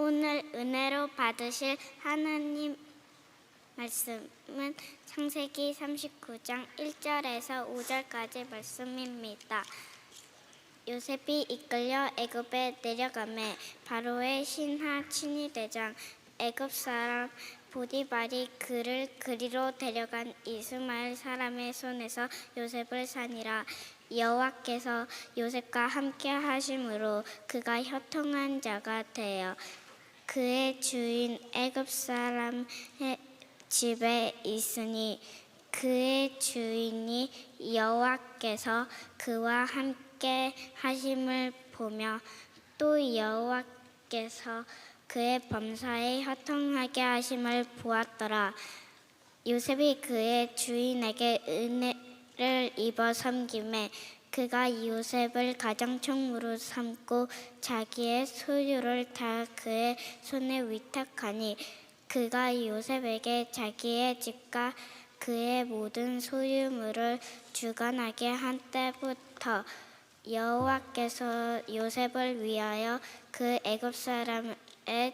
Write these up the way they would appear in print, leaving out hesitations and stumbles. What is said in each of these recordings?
오늘 은혜로 받으실 하나님 말씀은 창세기 39장 1절에서 5절까지 말씀입니다. 요셉이 이끌려 애굽에 내려가매 바로의 신하 친위대장 애굽 사람 보디발이 그를 그리로 데려간 이스마엘 사람의 손에서 요셉을 사니라. 여호와께서 요셉과 함께 하심으로 그가 형통한 자가 되어 그의 주인 애굽 사람의 집에 있으니 그의 주인이 여호와께서 그와 함께 하심을 보며 또 여호와께서 그의 범사에 형통하게 하심을 보았더라. 요셉이 그의 주인에게 은혜를 입어 섬김에 그가 요셉을 가장총무로 삼고 자기의 소유를 다 그의 손에 위탁하니 그가 요셉에게 자기의 집과 그의 모든 소유물을 주관하게 한 때부터 여호와께서 요셉을 위하여 그 애굽 사람의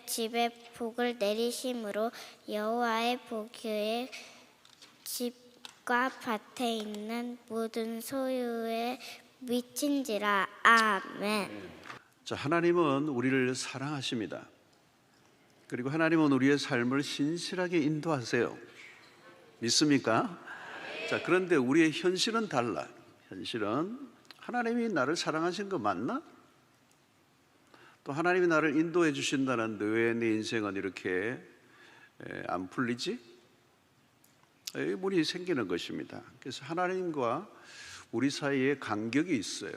집에 복을 내리심으로 여호와의 복이 집과 밭에 있는 모든 소유에 미친지라. 아멘. 자, 하나님은 우리를 사랑하십니다. 그리고 하나님은 우리의 삶을 신실하게 인도하세요. 믿습니까? 자, 그런데 우리의 현실은 달라. 현실은 하나님이 나를 사랑하신 거 맞나? 또 하나님이 나를 인도해 주신다는데 왜 내 인생은 이렇게 안 풀리지? 의문이 생기는 것입니다. 그래서 하나님과 우리 사이에 간격이 있어요.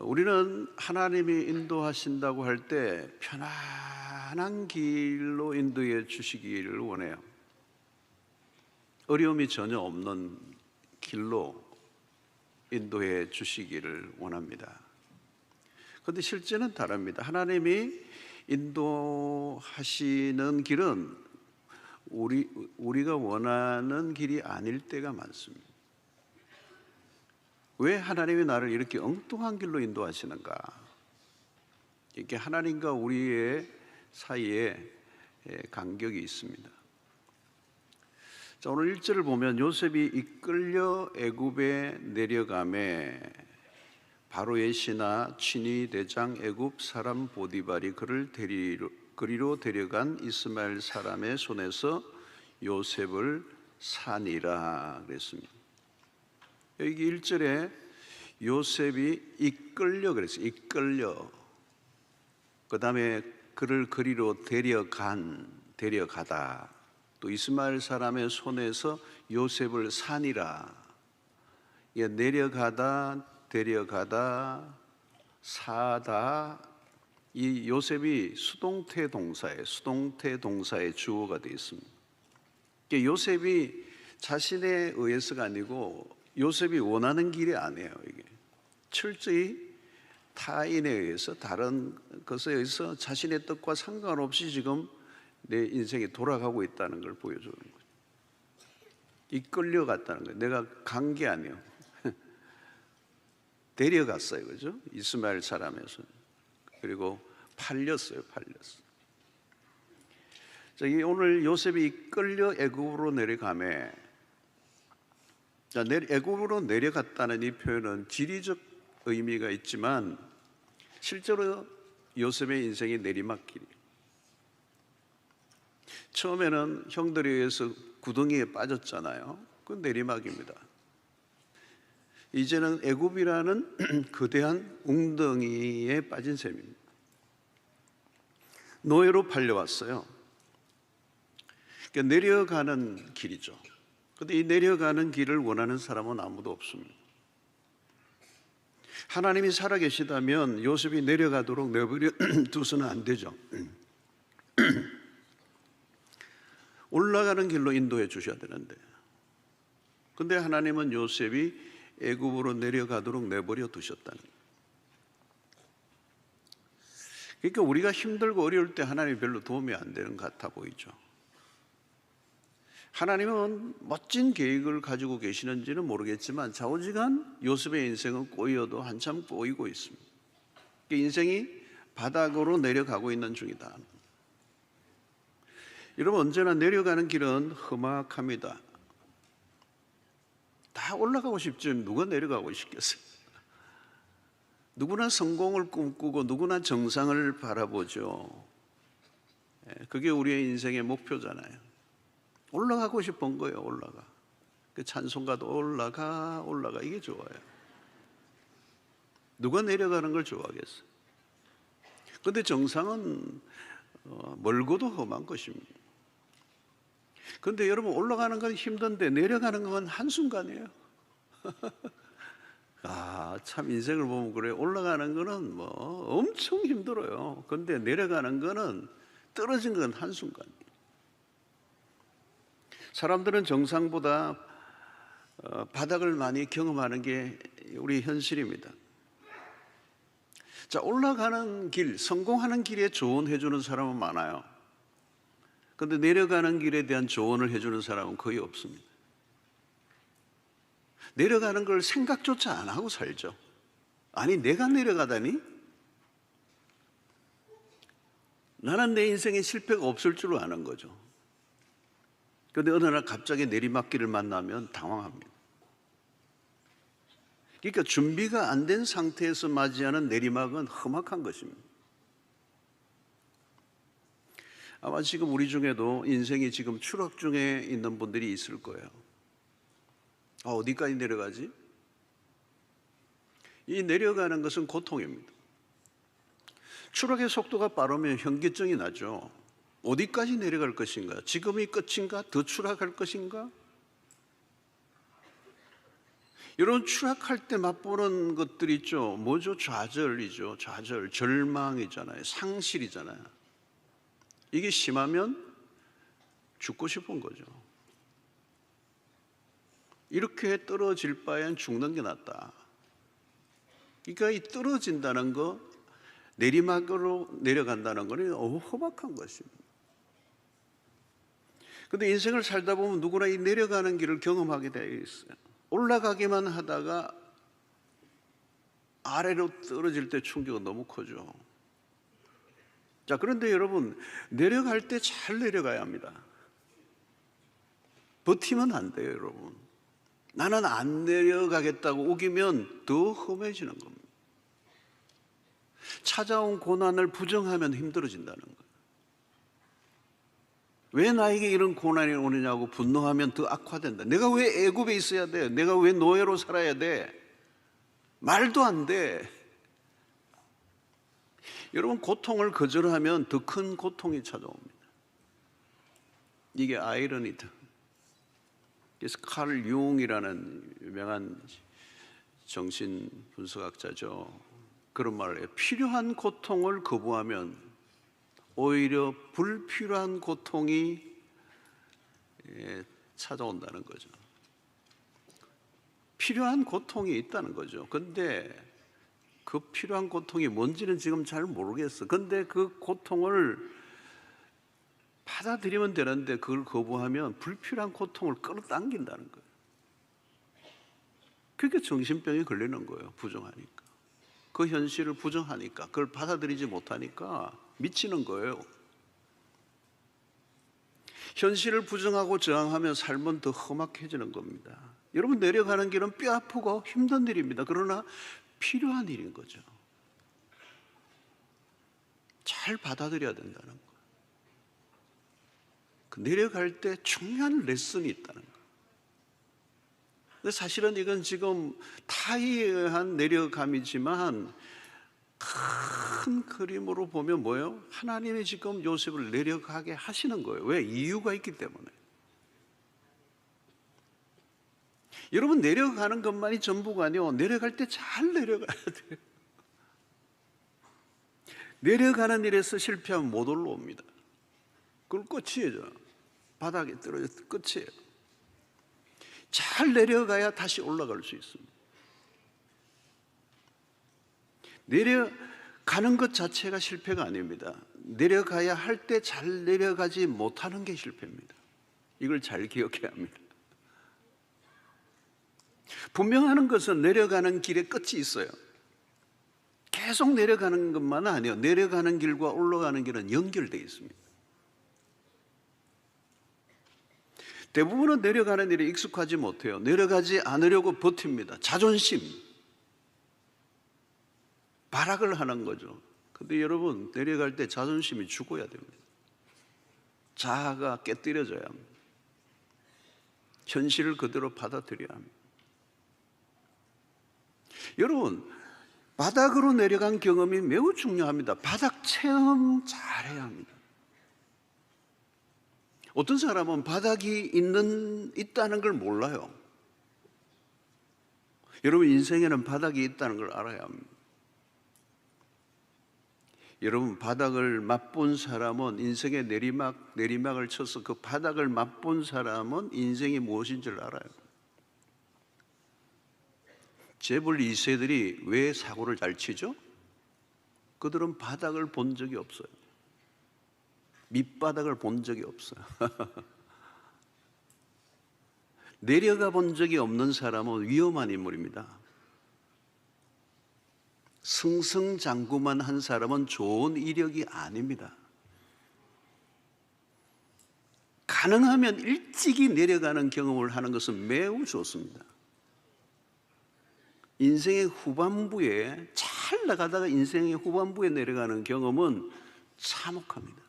우리는 하나님이 인도하신다고 할 때 편안한 길로 인도해 주시기를 원해요. 어려움이 전혀 없는 길로 인도해 주시기를 원합니다. 그런데 실제는 다릅니다. 하나님이 인도하시는 길은 우리가 원하는 길이 아닐 때가 많습니다. 왜 하나님이 나를 이렇게 엉뚱한 길로 인도하시는가? 이게 하나님과 우리의 사이에 간격이 있습니다. 자, 오늘 1절을 보면 요셉이 이끌려 애굽에 내려가매 바로의 신하 친위 대장 애굽 사람 보디발이 그를 그리로 데려간 이스마엘 사람의 손에서 요셉을 사니라 그랬습니다. 여기 1절에 요셉이 이끌려 그랬어요. 이끌려. 그 다음에 그를 그리로 데려가다. 또 이스마엘 사람의 손에서 요셉을 사니라. 내려가다, 데려가다, 사다. 이 요셉이 수동태 동사의 주어가 되어 있습니다. 요셉이 자신에 의해서가 아니고 요셉이 원하는 길이 아니에요. 이게 철저히 타인에 의해서, 다른 것에 의해서 자신의 뜻과 상관없이 지금 내 인생이 돌아가고 있다는 걸 보여주는 거죠. 이끌려갔다는 거예요. 내가 간 게 아니에요. 데려갔어요. 그죠? 이스마엘 사람에서. 그리고 팔렸어요. 자, 오늘 요셉이 이끌려 애굽으로 내려가매, 자, 애굽으로 내려갔다는 이 표현은 지리적 의미가 있지만 실제로 요셉의 인생이 내리막길이에요. 처음에는 형들에 의해서 구덩이에 빠졌잖아요. 그건 내리막입니다. 이제는 애굽이라는 거대한 웅덩이에 빠진 셈입니다. 노예로 팔려왔어요. 그러니까 내려가는 길이죠. 그런데 이 내려가는 길을 원하는 사람은 아무도 없습니다. 하나님이 살아계시다면 요셉이 내려가도록 내버려 두서는 안 되죠. 올라가는 길로 인도해 주셔야 되는데, 근데 하나님은 요셉이 애굽으로 내려가도록 내버려 두셨다는 거예요. 그러니까 우리가 힘들고 어려울 때 하나님이 별로 도움이 안 되는 것 같아 보이죠. 하나님은 멋진 계획을 가지고 계시는지는 모르겠지만 좌우지간 요셉의 인생은 꼬여도 한참 꼬이고 있습니다. 인생이 바닥으로 내려가고 있는 중이다. 여러분, 언제나 내려가는 길은 험악합니다. 다 올라가고 싶지 누가 내려가고 싶겠어요? 누구나 성공을 꿈꾸고 누구나 정상을 바라보죠. 그게 우리의 인생의 목표잖아요. 올라가고 싶은 거예요. 올라가. 그 찬송가도 올라가 이게 좋아요. 누가 내려가는 걸 좋아하겠어요? 그런데 정상은 멀고도 험한 것입니다. 그런데 여러분, 올라가는 건 힘든데 내려가는 건 한순간이에요. 참 인생을 보면 그래요. 올라가는 거는 뭐 엄청 힘들어요. 그런데 내려가는 거는 떨어진 건 한순간이에요. 사람들은 정상보다 바닥을 많이 경험하는 게 우리 현실입니다. 자, 올라가는 길, 성공하는 길에 조언해 주는 사람은 많아요. 그런데 내려가는 길에 대한 조언을 해주는 사람은 거의 없습니다. 내려가는 걸 생각조차 안 하고 살죠. 아니, 내가 내려가다니? 나는 내 인생에 실패가 없을 줄 아는 거죠. 그런데 어느 날 갑자기 내리막길을 만나면 당황합니다. 그러니까 준비가 안 된 상태에서 맞이하는 내리막은 험악한 것입니다. 아마 지금 우리 중에도 인생이 지금 추락 중에 있는 분들이 있을 거예요. 어디까지 내려가지? 이 내려가는 것은 고통입니다. 추락의 속도가 빠르면 현기증이 나죠. 어디까지 내려갈 것인가? 지금이 끝인가? 더 추락할 것인가? 여러분, 추락할 때 맛보는 것들이 있죠. 뭐죠? 좌절이죠. 좌절, 절망이잖아요. 상실이잖아요. 이게 심하면 죽고 싶은 거죠. 이렇게 떨어질 바엔 죽는 게 낫다. 그러니까 이 떨어진다는 거, 내리막으로 내려간다는 거는 험악한 것입니다. 그런데 인생을 살다 보면 누구나 이 내려가는 길을 경험하게 되어 있어요. 올라가기만 하다가 아래로 떨어질 때 충격은 너무 크죠. 자, 그런데 여러분, 내려갈 때 잘 내려가야 합니다. 버티면 안 돼요, 여러분. 나는 안 내려가겠다고 우기면 더 험해지는 겁니다. 찾아온 고난을 부정하면 힘들어진다는 거예요. 왜 나에게 이런 고난이 오느냐고 분노하면 더 악화된다. 내가 왜 애굽에 있어야 돼? 내가 왜 노예로 살아야 돼? 말도 안 돼. 여러분, 고통을 거절하면 더 큰 고통이 찾아옵니다. 이게 아이러니다. 그래서 칼 융이라는 유명한 정신 분석학자죠. 그런 말을 해요. 필요한 고통을 거부하면 오히려 불필요한 고통이 찾아온다는 거죠. 필요한 고통이 있다는 거죠. 그런데 그 필요한 고통이 뭔지는 지금 잘 모르겠어. 그런데 그 고통을 받아들이면 되는데 그걸 거부하면 불필요한 고통을 끌어당긴다는 거예요. 그게 정신병이 걸리는 거예요. 부정하니까. 그 현실을 부정하니까, 그걸 받아들이지 못하니까 미치는 거예요. 현실을 부정하고 저항하면 삶은 더 험악해지는 겁니다. 여러분, 내려가는 길은 뼈 아프고 힘든 일입니다. 그러나 필요한 일인 거죠. 잘 받아들여야 된다는 거예요. 그 내려갈 때 중요한 레슨이 있다는 거예요. 근데 사실은 이건 지금 타이어한 내려감이지만 큰 그림으로 보면 뭐예요? 하나님이 지금 요셉을 내려가게 하시는 거예요. 왜? 이유가 있기 때문에. 여러분, 내려가는 것만이 전부가 아니요, 내려갈 때 잘 내려가야 돼요. 내려가는 일에서 실패하면 못 올라옵니다. 그걸 끝이에요. 바닥에 떨어져서 끝이에요. 잘 내려가야 다시 올라갈 수 있습니다. 내려가는 것 자체가 실패가 아닙니다. 내려가야 할 때 잘 내려가지 못하는 게 실패입니다. 이걸 잘 기억해야 합니다. 분명한 것은 내려가는 길에 끝이 있어요. 계속 내려가는 것만은 아니에요. 내려가는 길과 올라가는 길은 연결되어 있습니다. 대부분은 내려가는 일에 익숙하지 못해요. 내려가지 않으려고 버팁니다. 자존심, 발악을 하는 거죠. 근데 여러분, 내려갈 때 자존심이 죽어야 됩니다. 자아가 깨뜨려져야 합니다. 현실을 그대로 받아들여야 합니다. 여러분, 바닥으로 내려간 경험이 매우 중요합니다. 바닥 체험 잘해야 합니다. 어떤 사람은 바닥이 있다는 걸 몰라요. 여러분, 인생에는 바닥이 있다는 걸 알아야 합니다. 여러분, 바닥을 맛본 사람은 인생의 내리막을 쳐서 그 바닥을 맛본 사람은 인생이 무엇인지를 알아요. 재벌 2세들이 왜 사고를 잘 치죠? 그들은 바닥을 본 적이 없어요. 밑바닥을 본 적이 없어요. 내려가 본 적이 없는 사람은 위험한 인물입니다. 승승장구만 한 사람은 좋은 이력이 아닙니다. 가능하면 일찍이 내려가는 경험을 하는 것은 매우 좋습니다. 인생의 후반부에 잘 나가다가 인생의 후반부에 내려가는 경험은 참혹합니다.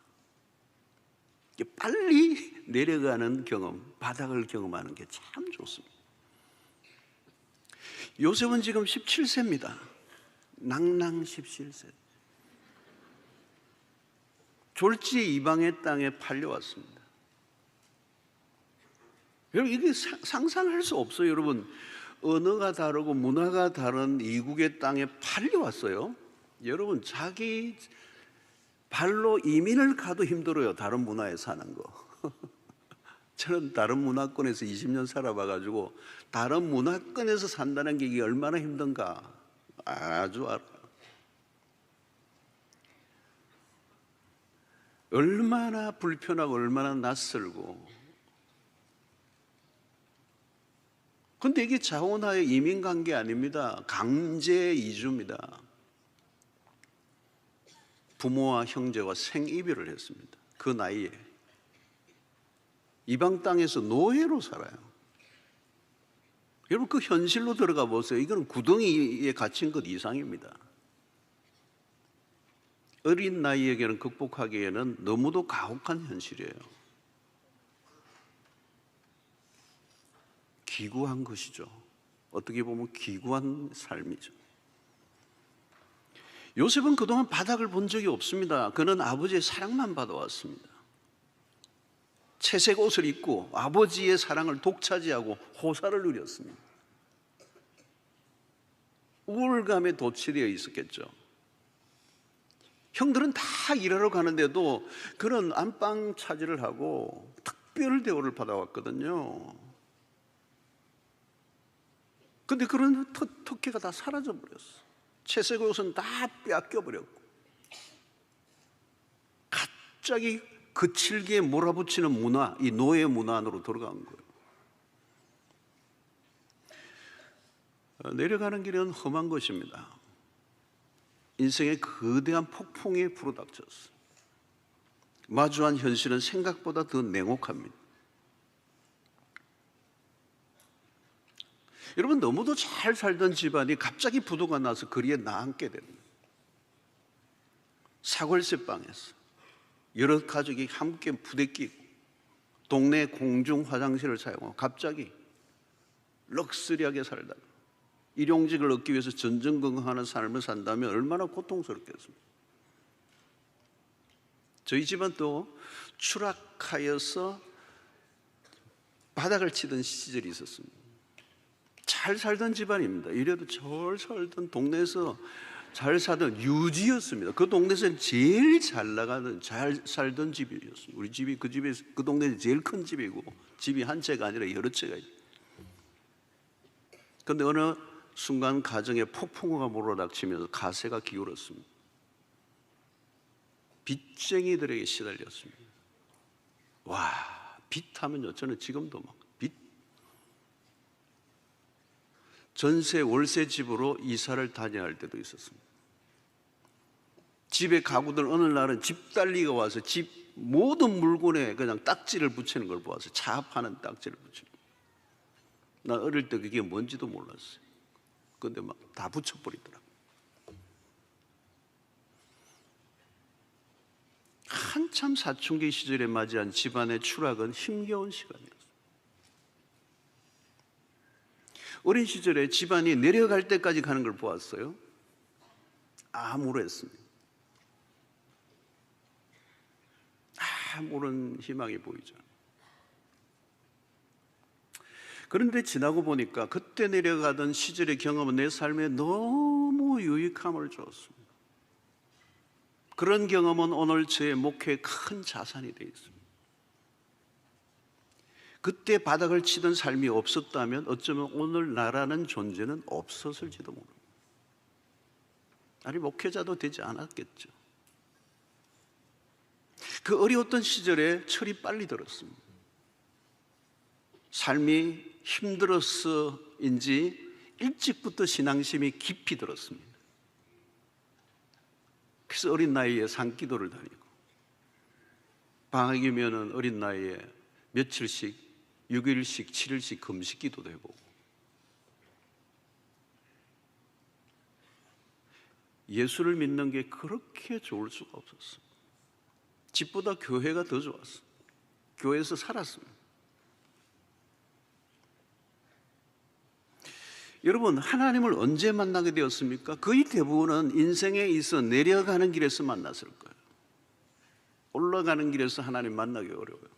빨리 내려가는 경험, 바닥을 경험하는 게 참 좋습니다. 요셉은 지금 17세입니다. 낭낭 17세. 졸지에 이방의 땅에 팔려왔습니다. 여러분, 이게 상상할 수 없어요. 여러분, 언어가 다르고 문화가 다른 이국의 땅에 팔려왔어요. 여러분, 자기 발로 이민을 가도 힘들어요. 다른 문화에 사는 거. 저는 다른 문화권에서 20년 살아봐가지고 다른 문화권에서 산다는 게 이게 얼마나 힘든가 아주 알아요. 얼마나 불편하고 얼마나 낯설고. 근데 이게 자원하의 이민관계 아닙니다. 강제 이주입니다. 부모와 형제와 생이별을 했습니다. 그 나이에. 이방 땅에서 노예로 살아요. 여러분, 그 현실로 들어가 보세요. 이건 구덩이에 갇힌 것 이상입니다. 어린 나이에게는 극복하기에는 너무도 가혹한 현실이에요. 기구한 것이죠. 어떻게 보면 기구한 삶이죠. 요셉은 그동안 바닥을 본 적이 없습니다. 그는 아버지의 사랑만 받아왔습니다. 채색 옷을 입고 아버지의 사랑을 독차지하고 호사를 누렸습니다. 우울감에 도취되어 있었겠죠. 형들은 다 일하러 가는데도 그는 안방 차지를 하고 특별 대우를 받아왔거든요. 근데 그런 특혜가 다 사라져버렸어. 채색 옷은 다 뺏겨버렸고 갑자기 거칠게 몰아붙이는 문화, 이 노예 문화 안으로 들어간 거예요. 내려가는 길은 험한 것입니다. 인생의 거대한 폭풍이 불어닥쳤어요. 마주한 현실은 생각보다 더 냉혹합니다. 여러분, 너무도 잘 살던 집안이 갑자기 부도가 나서 거리에 나앉게 됩니다. 사골세방에서 여러 가족이 함께 부대끼고 동네 공중 화장실을 사용하고 갑자기 럭셔리하게 살다가 일용직을 얻기 위해서 전전긍긍하는 삶을 산다면 얼마나 고통스럽겠습니까? 저희 집은 또 추락하여서 바닥을 치던 시절이 있었습니다. 잘 살던 집안입니다. 이래도 잘 살던 동네에서 잘 살던 유지였습니다. 그 동네에서 제일 잘 나가던 잘 살던 집이었습니다. 우리 집이 그 동네에서 제일 큰 집이고 집이 한 채가 아니라 여러 채가 있어요. 그런데 어느 순간 가정에 폭풍우가 몰아닥치면서 가세가 기울었습니다. 빚쟁이들에게 시달렸습니다. 와, 빚하면요, 저는 지금도 막 전세 월세 집으로 이사를 다녀야 할 때도 있었습니다. 집에 가구들 어느 날은 집달리가 와서 집 모든 물건에 그냥 딱지를 붙이는 걸 보았어요. 차 파는 딱지를 붙이는 거. 난 어릴 때 그게 뭔지도 몰랐어요. 근데 막 다 붙여버리더라고요. 한참 사춘기 시절에 맞이한 집안의 추락은 힘겨운 시간이었어요. 어린 시절에 집안이 내려갈 때까지 가는 걸 보았어요. 암울했습니다. 아무런 희망이 보이죠. 그런데 지나고 보니까 그때 내려가던 시절의 경험은 내 삶에 너무 유익함을 주었습니다. 그런 경험은 오늘 제 목회의 큰 자산이 되어 있습니다. 그때 바닥을 치던 삶이 없었다면 어쩌면 오늘 나라는 존재는 없었을지도 모릅니다. 아니, 목회자도 되지 않았겠죠. 그 어려웠던 시절에 철이 빨리 들었습니다. 삶이 힘들어서인지 일찍부터 신앙심이 깊이 들었습니다. 그래서 어린 나이에 산기도를 다니고 방학이면 어린 나이에 며칠씩 6일씩 7일씩 금식기도도 해보고 예수를 믿는 게 그렇게 좋을 수가 없었습니다. 집보다 교회가 더 좋았습니다. 교회에서 살았습니다. 여러분, 하나님을 언제 만나게 되었습니까? 거의 대부분은 인생에 있어 내려가는 길에서 만났을 거예요. 올라가는 길에서 하나님 만나기 어려워요.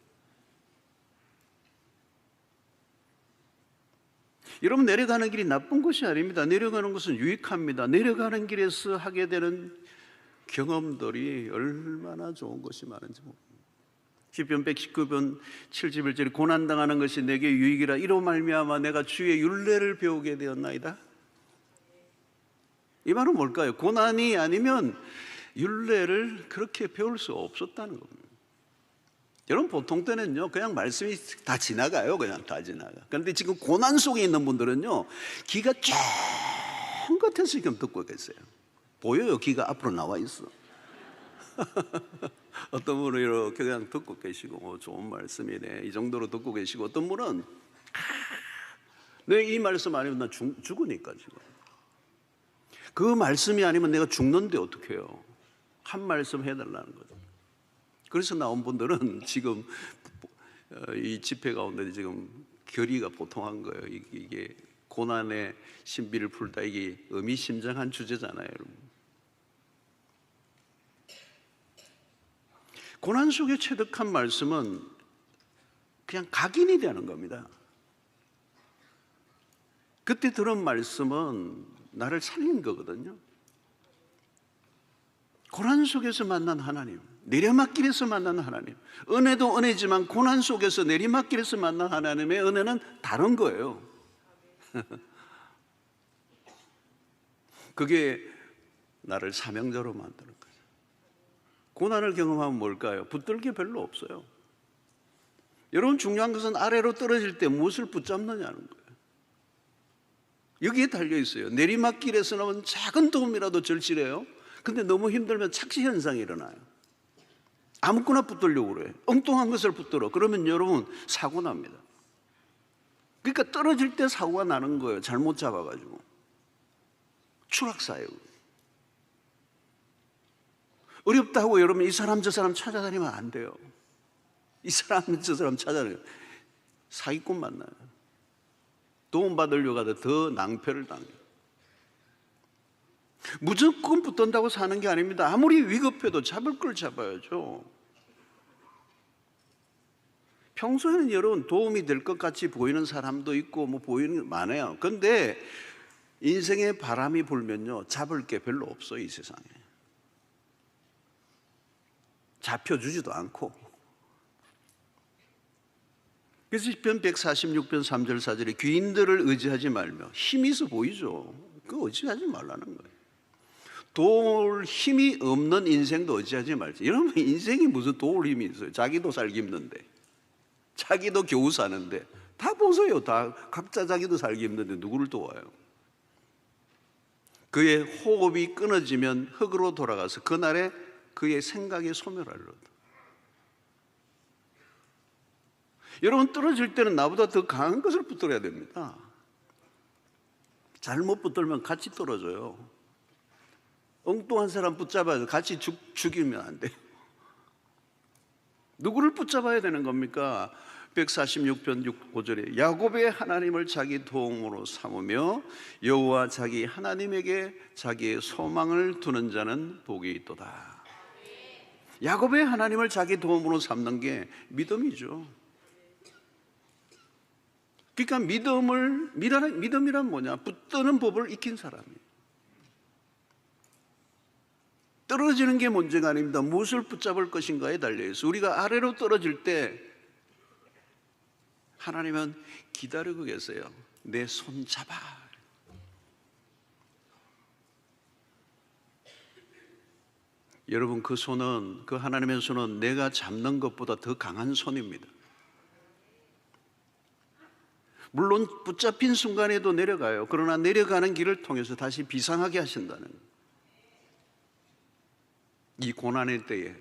여러분, 내려가는 길이 나쁜 것이 아닙니다. 내려가는 것은 유익합니다. 내려가는 길에서 하게 되는 경험들이 얼마나 좋은 것이 많은지 모릅니다. 시편 119편 71절에 고난당하는 것이 내게 유익이라 이로 말미암아 내가 주의 율례를 배우게 되었나이다. 이 말은 뭘까요? 고난이 아니면 율례를 그렇게 배울 수 없었다는 겁니다. 여러분, 보통 때는요 그냥 말씀이 다 지나가요. 그냥 다 지나가. 그런데 지금 고난 속에 있는 분들은요 귀가 쫑긋해서 지금 듣고 계세요. 보여요. 귀가 앞으로 나와 있어. 어떤 분은 이렇게 그냥 듣고 계시고 좋은 말씀이네 이 정도로 듣고 계시고, 어떤 분은 내 이 말씀 아니면 나 죽으니까 지금 그 말씀이 아니면 내가 죽는데 어떻게 해요? 한 말씀 해달라는 거죠. 그래서 나온 분들은 지금 이 집회 가운데 지금 결의가 보통한 거예요. 이게 고난의 신비를 풀다, 이게 의미심장한 주제잖아요, 여러분. 고난 속에 체득한 말씀은 그냥 각인이 되는 겁니다. 그때 들은 말씀은 나를 살린 거거든요. 고난 속에서 만난 하나님, 내리막길에서 만난 하나님, 은혜도 은혜지만 고난 속에서 내리막길에서 만난 하나님의 은혜는 다른 거예요. 그게 나를 사명자로 만드는 거예요. 고난을 경험하면 뭘까요? 붙들 게 별로 없어요. 여러분, 중요한 것은 아래로 떨어질 때 무엇을 붙잡느냐는 거예요. 여기에 달려 있어요. 내리막길에서는 작은 도움이라도 절실해요. 근데 너무 힘들면 착시 현상이 일어나요. 아무거나 붙들려고 그래요. 엉뚱한 것을 붙들어. 그러면 여러분 사고 납니다. 그러니까 떨어질 때 사고가 나는 거예요. 잘못 잡아가지고. 추락사예요. 어렵다고 여러분 이 사람 저 사람 찾아다니면 안 돼요. 이 사람 저 사람 찾아다니면 사기꾼 만나요. 도움받으려고 하다 더 낭패를 당해요. 무조건 붙든다고 사는 게 아닙니다. 아무리 위급해도 잡을 걸 잡아야죠. 평소에는 여러분 도움이 될 것 같이 보이는 사람도 있고 뭐 보이는 게 많아요. 그런데 인생에 바람이 불면요 잡을 게 별로 없어요. 이 세상에 잡혀주지도 않고. 그래서 시편 146편 3절 4절에 귀인들을 의지하지 말며, 힘이 있어 보이죠. 그거 의지하지 말라는 거예요. 도울 힘이 없는 인생도 의지하지 말죠. 여러분, 인생이 무슨 도울 힘이 있어요? 자기도 살기 힘든데, 자기도 겨우 사는데, 다 보세요. 다 각자 자기도 살기 힘든데 누구를 도와요? 그의 호흡이 끊어지면 흙으로 돌아가서 그날에 그의 생각이 소멸하리로다. 여러분, 떨어질 때는 나보다 더 강한 것을 붙들어야 됩니다. 잘못 붙들면 같이 떨어져요. 엉뚱한 사람 붙잡아서 같이 죽이면 안 돼요. 누구를 붙잡아야 되는 겁니까? 146편 5절에 야곱의 하나님을 자기 도움으로 삼으며 여호와 자기 하나님에게 자기의 소망을 두는 자는 복이 있도다. 야곱의 하나님을 자기 도움으로 삼는 게 믿음이죠. 그러니까 믿음이란 뭐냐? 붙드는 법을 익힌 사람이에요. 떨어지는 게 문제가 아닙니다. 무엇을 붙잡을 것인가에 달려있어요. 우리가 아래로 떨어질 때 하나님은 기다리고 계세요. 내 손 잡아. 여러분, 그 손은, 그 하나님의 손은 내가 잡는 것보다 더 강한 손입니다. 물론 붙잡힌 순간에도 내려가요. 그러나 내려가는 길을 통해서 다시 비상하게 하신다는 거예요. 이 고난의 때에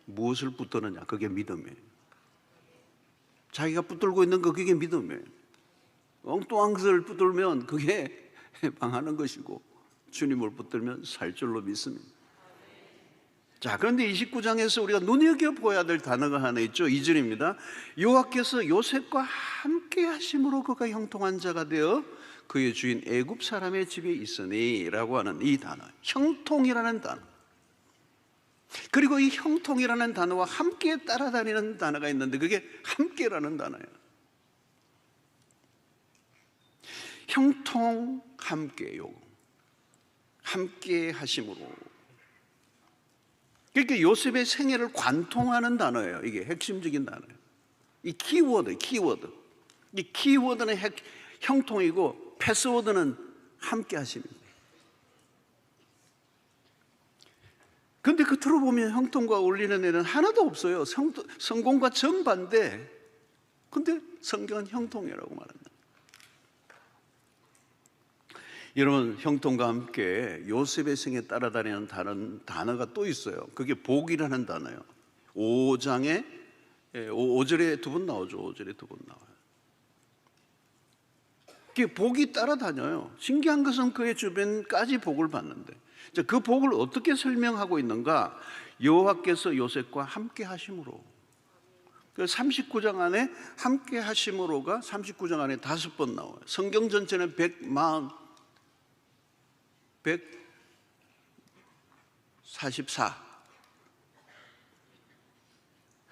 무엇을 붙드느냐? 그게 믿음이에요. 자기가 붙들고 있는 거, 그게 믿음이에요. 엉뚱한 것을 붙들면 그게 망하는 것이고, 주님을 붙들면 살 줄로 믿습니다. 자, 그런데 29장에서 우리가 눈여겨보아야 될 단어가 하나 있죠. 2절입니다. 여호와께서 요셉과 함께 하심으로 그가 형통한 자가 되어 그의 주인 애굽 사람의 집에 있으니 라고 하는 이 단어, 형통이라는 단어. 그리고 이 형통이라는 단어와 함께 따라다니는 단어가 있는데 그게 함께라는 단어예요. 형통, 함께요. 함께 하심으로. 그러니까 요셉의 생애를 관통하는 단어예요. 이게 핵심적인 단어예요. 이 키워드. 이 키워드는 형통이고 패스워드는 함께 하심입니다. 그런데 겉으로 보면 형통과 어울리는 애는 하나도 없어요. 성공과 정반대. 근데 성경은 형통이라고 말합니다. 여러분, 형통과 함께 요셉의 생에 따라다니는 다른 단어가 또 있어요. 그게 복이라는 단어예요. 5절에 두 번 나오죠. 5절에 두 번 나와요. 그게 복이 따라다녀요. 신기한 것은 그의 주변까지 복을 받는데, 그 복을 어떻게 설명하고 있는가? 여호와께서 요셉과 함께 하심으로. 39장 안에 함께 하심으로가 39장 안에 5번 나와요. 성경 전체는 144.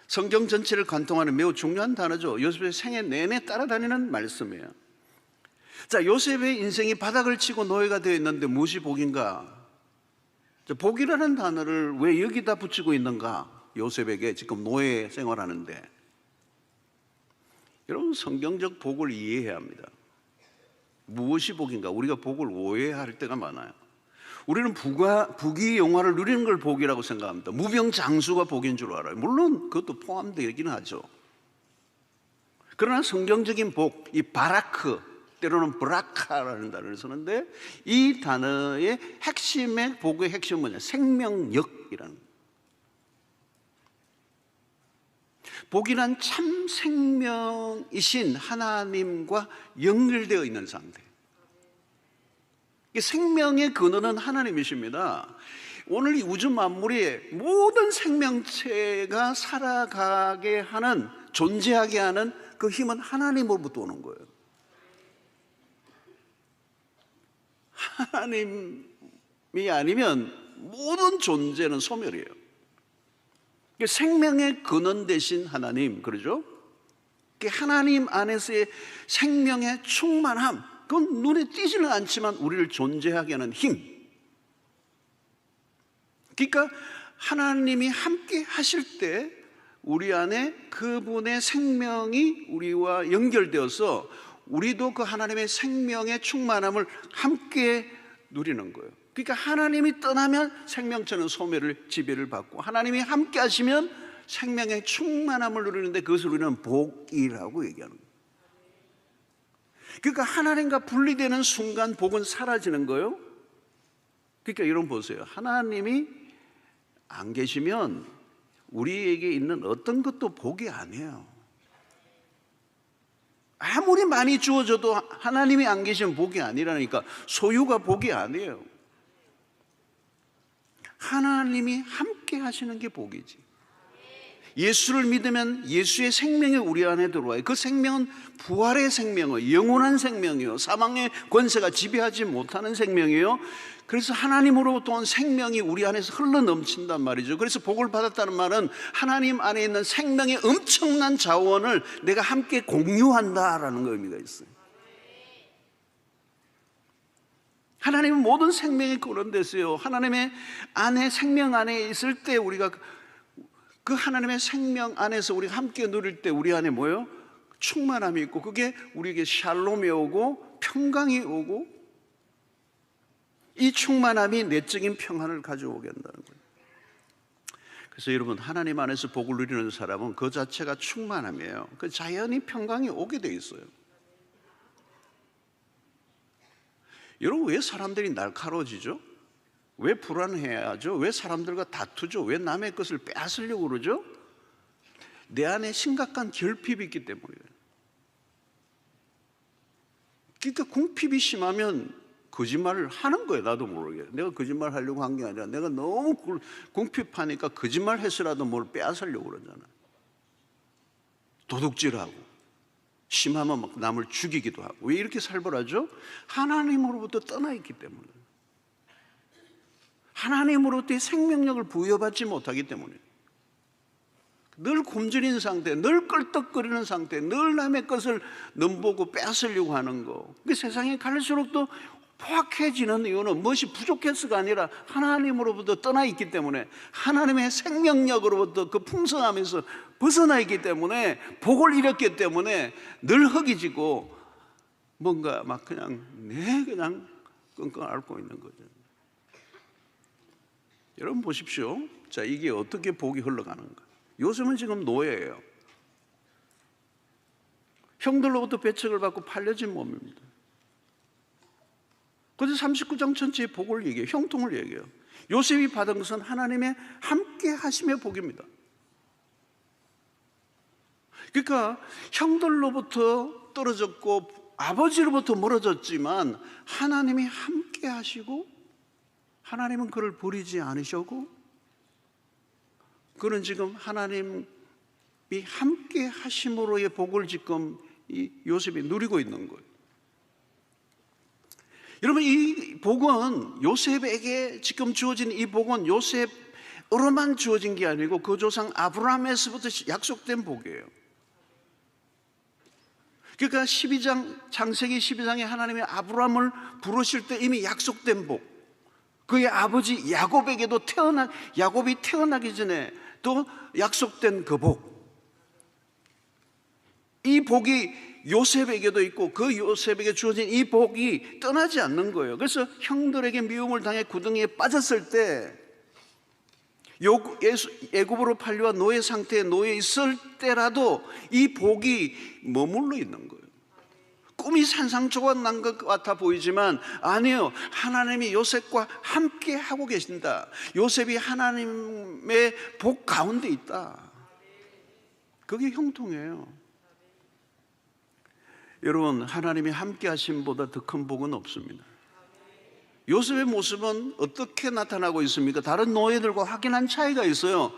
성경 전체를 관통하는 매우 중요한 단어죠. 요셉의 생애 내내 따라다니는 말씀이에요. 자, 요셉의 인생이 바닥을 치고 노예가 되어 있는데 무엇이 복인가? 복이라는 단어를 왜 여기다 붙이고 있는가? 요셉에게 지금 노예 생활하는데, 여러분, 성경적 복을 이해해야 합니다. 무엇이 복인가? 우리가 복을 오해할 때가 많아요. 우리는 부귀 영화를 누리는 걸 복이라고 생각합니다. 무병장수가 복인 줄 알아요. 물론 그것도 포함되긴 하죠. 그러나 성경적인 복, 이 바라크, 때로는 브라카라는 단어를 쓰는데, 이 단어의 핵심의 복의 핵심은 뭐냐? 생명력이라는 거예요. 복이란 참 생명이신 하나님과 연결되어 있는 상태. 생명의 근원은 하나님이십니다. 오늘 이 우주 만물의 모든 생명체가 살아가게 하는, 존재하게 하는 그 힘은 하나님으로부터 오는 거예요. 하나님이 아니면 모든 존재는 소멸이에요. 생명의 근원 되신 하나님, 그러죠? 하나님 안에서의 생명의 충만함, 그건 눈에 띄지는 않지만 우리를 존재하게 하는 힘. 그러니까 하나님이 함께 하실 때 우리 안에 그분의 생명이 우리와 연결되어서 우리도 그 하나님의 생명의 충만함을 함께 누리는 거예요. 그러니까 하나님이 떠나면 생명체는 소멸을, 지배를 받고, 하나님이 함께 하시면 생명의 충만함을 누리는데 그것을 우리는 복이라고 얘기하는 거예요. 그러니까 하나님과 분리되는 순간 복은 사라지는 거예요. 그러니까 여러분 보세요. 하나님이 안 계시면 우리에게 있는 어떤 것도 복이 아니에요. 아무리 많이 주어져도 하나님이 안 계시면 복이 아니라니까. 소유가 복이 아니에요. 하나님이 함께 하시는 게 복이지. 예수를 믿으면 예수의 생명이 우리 안에 들어와요. 그 생명은 부활의 생명이에요. 영원한 생명이에요. 사망의 권세가 지배하지 못하는 생명이에요. 그래서 하나님으로부터 온 생명이 우리 안에서 흘러 넘친단 말이죠. 그래서 복을 받았다는 말은 하나님 안에 있는 생명의 엄청난 자원을 내가 함께 공유한다라는 의미가 있어요. 하나님은 모든 생명이 거론됐어요. 하나님의 안에, 생명 안에 있을 때 우리가 그 하나님의 생명 안에서 우리가 함께 누릴 때 우리 안에 뭐예요? 충만함이 있고, 그게 우리에게 샬롬이 오고 평강이 오고, 이 충만함이 내적인 평안을 가져오게 한다는 거예요. 그래서 여러분, 하나님 안에서 복을 누리는 사람은 그 자체가 충만함이에요. 그 자연히 평강이 오게 돼 있어요. 여러분, 왜 사람들이 날카로워지죠? 왜 불안해하죠? 왜 사람들과 다투죠? 왜 남의 것을 빼앗으려고 그러죠? 내 안에 심각한 결핍이 있기 때문이에요. 그러니까 궁핍이 심하면 거짓말을 하는 거예요. 나도 모르게. 내가 거짓말 하려고 한 게 아니라 내가 너무 궁핍하니까 거짓말 해서라도 뭘 빼앗으려고 그러잖아. 도둑질하고 심하면 막 남을 죽이기도 하고. 왜 이렇게 살벌하죠? 하나님으로부터 떠나 있기 때문에. 하나님으로부터의 생명력을 부여받지 못하기 때문에. 늘 굶주린 상태, 늘 껄떡거리는 상태, 늘 남의 것을 넘보고 빼앗으려고 하는 거. 그 세상에 갈수록 또 포악해지는 이유는 무엇이 부족해서가 아니라 하나님으로부터 떠나 있기 때문에, 하나님의 생명력으로부터 그 풍성함에서 벗어나 있기 때문에, 복을 잃었기 때문에 늘 허기지고 뭔가 막 그냥 그냥 끙끙 앓고 있는 거죠. 여러분 보십시오. 자, 이게 어떻게 복이 흘러가는가. 요즘은 지금 노예예요. 형들로부터 배척을 받고 팔려진 몸입니다. 그래서 39장 전체의 복을 얘기해요. 형통을 얘기해요. 요셉이 받은 것은 하나님의 함께 하심의 복입니다. 그러니까 형들로부터 떨어졌고 아버지로부터 멀어졌지만 하나님이 함께 하시고, 하나님은 그를 버리지 않으셨고, 그는 지금 하나님이 함께 하심으로의 복을 지금 이 요셉이 누리고 있는 거예요. 여러분, 이 복은 요셉에게 지금 주어진 이 복은 요셉으로만 주어진 게 아니고 그 조상 아브라함에서부터 약속된 복이에요. 그러니까 창세기 12장에 하나님이 아브라함을 부르실 때 이미 약속된 복, 그의 아버지 야곱이 태어나기 전에 또 약속된 그 복, 이 복이 요셉에게도 있고 그 요셉에게 주어진 이 복이 떠나지 않는 거예요. 그래서 형들에게 미움을 당해 구덩이에 빠졌을 때, 애굽으로 팔려와 노예 상태에 놓여 있을 때라도 이 복이 머물러 있는 거예요. 꿈이 산상조각 난 것 같아 보이지만 아니에요. 하나님이 요셉과 함께 하고 계신다. 요셉이 하나님의 복 가운데 있다. 그게 형통이에요. 여러분, 하나님이 함께 하심보다 더 큰 복은 없습니다. 요셉의 모습은 어떻게 나타나고 있습니까? 다른 노예들과 확연한 차이가 있어요.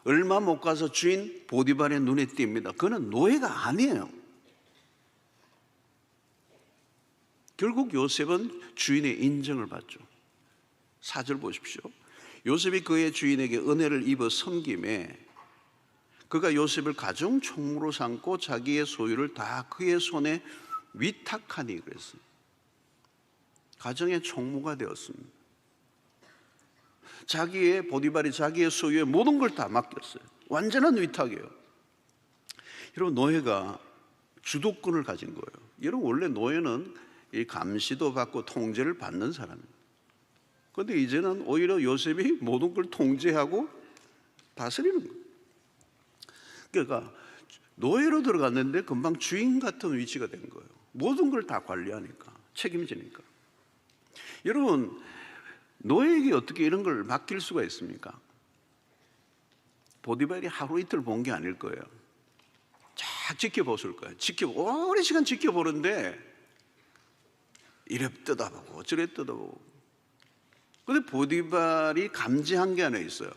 얼마 못 가서 주인 보디발의 눈에 띕니다. 그는 노예가 아니에요. 결국 요셉은 주인의 인정을 받죠. 4절 보십시오. 요셉이 그의 주인에게 은혜를 입어 섬김에 그가 요셉을 가정 총무로 삼고 자기의 소유를 다 그의 손에 위탁하니 그랬어요. 가정의 총무가 되었습니다. 보디발이 자기의 소유의 모든 걸 다 맡겼어요. 완전한 위탁이에요. 여러분, 노예가 주도권을 가진 거예요. 여러분, 원래 노예는 이 감시도 받고 통제를 받는 사람이에요. 그런데 이제는 오히려 요셉이 모든 걸 통제하고 다스리는 거예요. 그러니까 노예로 들어갔는데 금방 주인 같은 위치가 된 거예요. 모든 걸 다 관리하니까, 책임지니까. 여러분, 노예에게 어떻게 이런 걸 맡길 수가 있습니까? 보디발이 하루 이틀 본 게 아닐 거예요. 쫙 지켜보실 거예요. 오랜 시간 지켜보는데 이래 뜯어보고 저래 뜯어보고. 근데 보디발이 감지한 게 하나 있어요.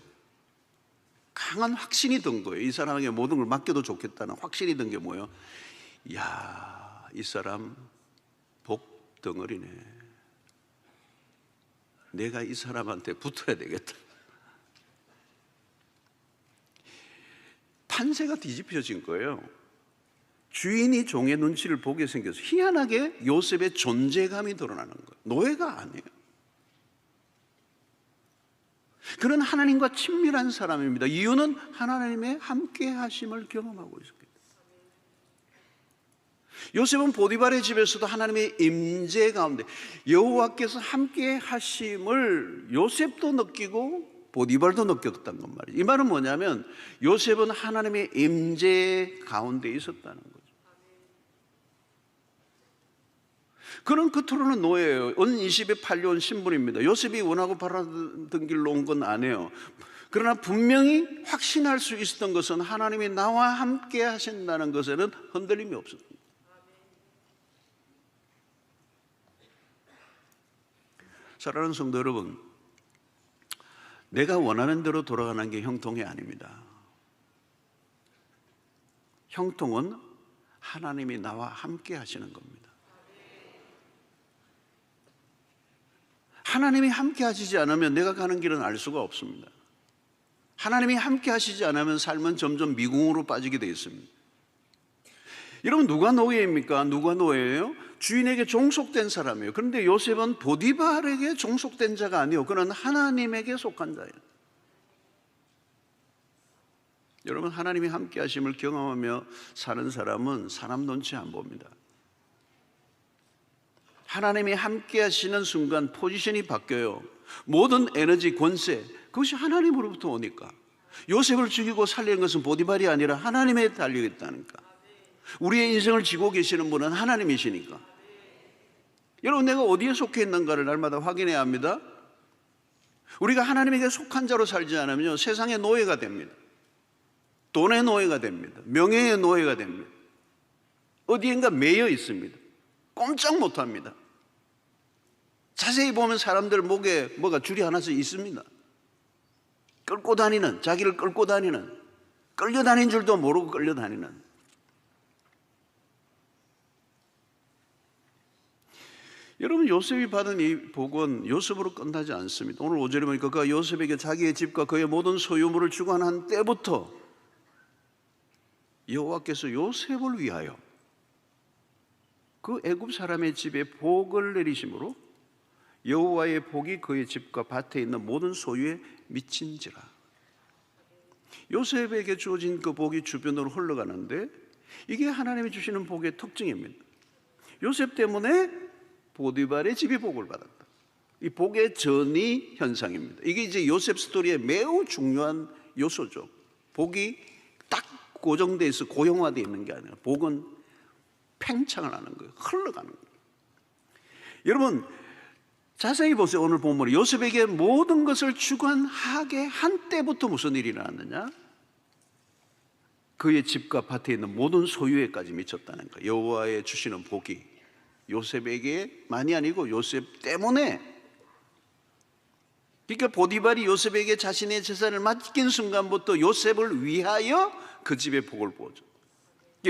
강한 확신이 든 거예요. 이 사람에게 모든 걸 맡겨도 좋겠다는 확신이 든 게 뭐예요? 이야, 이 사람 복 덩어리네. 내가 이 사람한테 붙어야 되겠다. 판세가 뒤집혀진 거예요. 주인이 종의 눈치를 보게 생겨서 희한하게 요셉의 존재감이 드러나는 거예요. 노예가 아니에요. 그는 하나님과 친밀한 사람입니다. 이유는 하나님의 함께 하심을 경험하고 있었기 때문에. 요셉은 보디발의 집에서도 하나님의 임재 가운데 여호와께서 함께 하심을 요셉도 느끼고 보디발도 느꼈다는 것 말이에요. 이 말은 뭐냐면 요셉은 하나님의 임재 가운데 있었다는 거죠. 그는 겉으로는 노예예요. 은 20에 팔려온 신분입니다. 요셉이 원하고 바라던 길로 온 건 아니에요. 그러나 분명히 확신할 수 있었던 것은 하나님이 나와 함께 하신다는 것에는 흔들림이 없었습니다. 사랑하는 성도 여러분, 내가 원하는 대로 돌아가는 게 형통이 아닙니다. 형통은 하나님이 나와 함께 하시는 겁니다. 하나님이 함께 하시지 않으면 내가 가는 길은 알 수가 없습니다. 하나님이 함께 하시지 않으면 삶은 점점 미궁으로 빠지게 되어 있습니다. 여러분, 누가 노예입니까? 누가 노예예요? 주인에게 종속된 사람이에요. 그런데 요셉은 보디발에게 종속된 자가 아니에요. 그는 하나님에게 속한 자예요. 여러분, 하나님이 함께 하심을 경험하며 사는 사람은 사람 눈치 안 봅니다. 하나님이 함께 하시는 순간 포지션이 바뀌어요. 모든 에너지, 권세, 그것이 하나님으로부터 오니까. 요셉을 죽이고 살리는 것은 보디발이 아니라 하나님에 달려있다니까. 우리의 인생을 지고 계시는 분은 하나님이시니까. 여러분, 내가 어디에 속해 있는가를 날마다 확인해야 합니다. 우리가 하나님에게 속한 자로 살지 않으면 세상의 노예가 됩니다. 돈의 노예가 됩니다. 명예의 노예가 됩니다. 어디엔가 매여 있습니다. 꼼짝 못합니다. 자세히 보면 사람들 목에 뭐가 줄이 하나씩 있습니다. 끌고 다니는, 자기를 끌고 다니는, 끌려다닌 줄도 모르고 끌려다니는. 여러분, 요셉이 받은 이 복은 요셉으로 끝나지 않습니다. 오늘 5절에 보니까 그가 요셉에게 자기의 집과 그의 모든 소유물을 주관한 때부터 여호와께서 요셉을 위하여 그 애굽 사람의 집에 복을 내리심으로 여호와의 복이 그의 집과 밭에 있는 모든 소유에 미친지라. 요셉에게 주어진 그 복이 주변으로 흘러가는데 이게 하나님이 주시는 복의 특징입니다. 요셉 때문에 보디발의 집이 복을 받았다. 이 복의 전이 현상입니다. 이게 이제 요셉 스토리의 매우 중요한 요소죠. 복이 딱 고정되어 있어 고형화되어 있는 게 아니라 복은 팽창을 하는 거예요. 흘러가는 거예요. 여러분, 자세히 보세요. 오늘 본문에 요셉에게 모든 것을 주관하게 한 때부터 무슨 일이 일어났느냐? 그의 집과 밭에 있는 모든 소유에까지 미쳤다는 거예요. 여호와의 주시는 복이 요셉에게 만이 아니고 요셉 때문에. 그러니까 보디발이 요셉에게 자신의 재산을 맡긴 순간부터 요셉을 위하여 그 집에 복을 부어줘.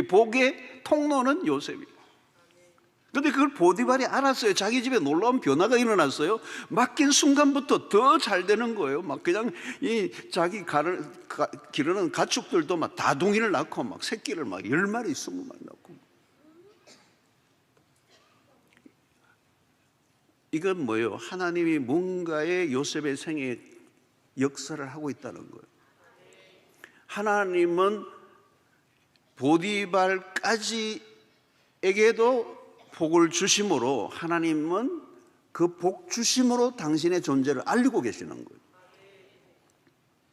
복의 통로는 요셉이에요. 그런데 그걸 보디발이 알았어요. 자기 집에 놀라운 변화가 일어났어요. 맡긴 순간부터 더 잘 되는 거예요. 막 그냥 이 자기 기르는 가축들도 막 다둥이를 낳고 막 새끼를 막 10마리, 20마리 낳고. 이건 뭐예요? 하나님이 뭔가의 요셉의 생에 역사를 하고 있다는 거예요. 하나님은 보디발까지에게도 복을 주심으로 하나님은 그 복 주심으로 당신의 존재를 알리고 계시는 거예요.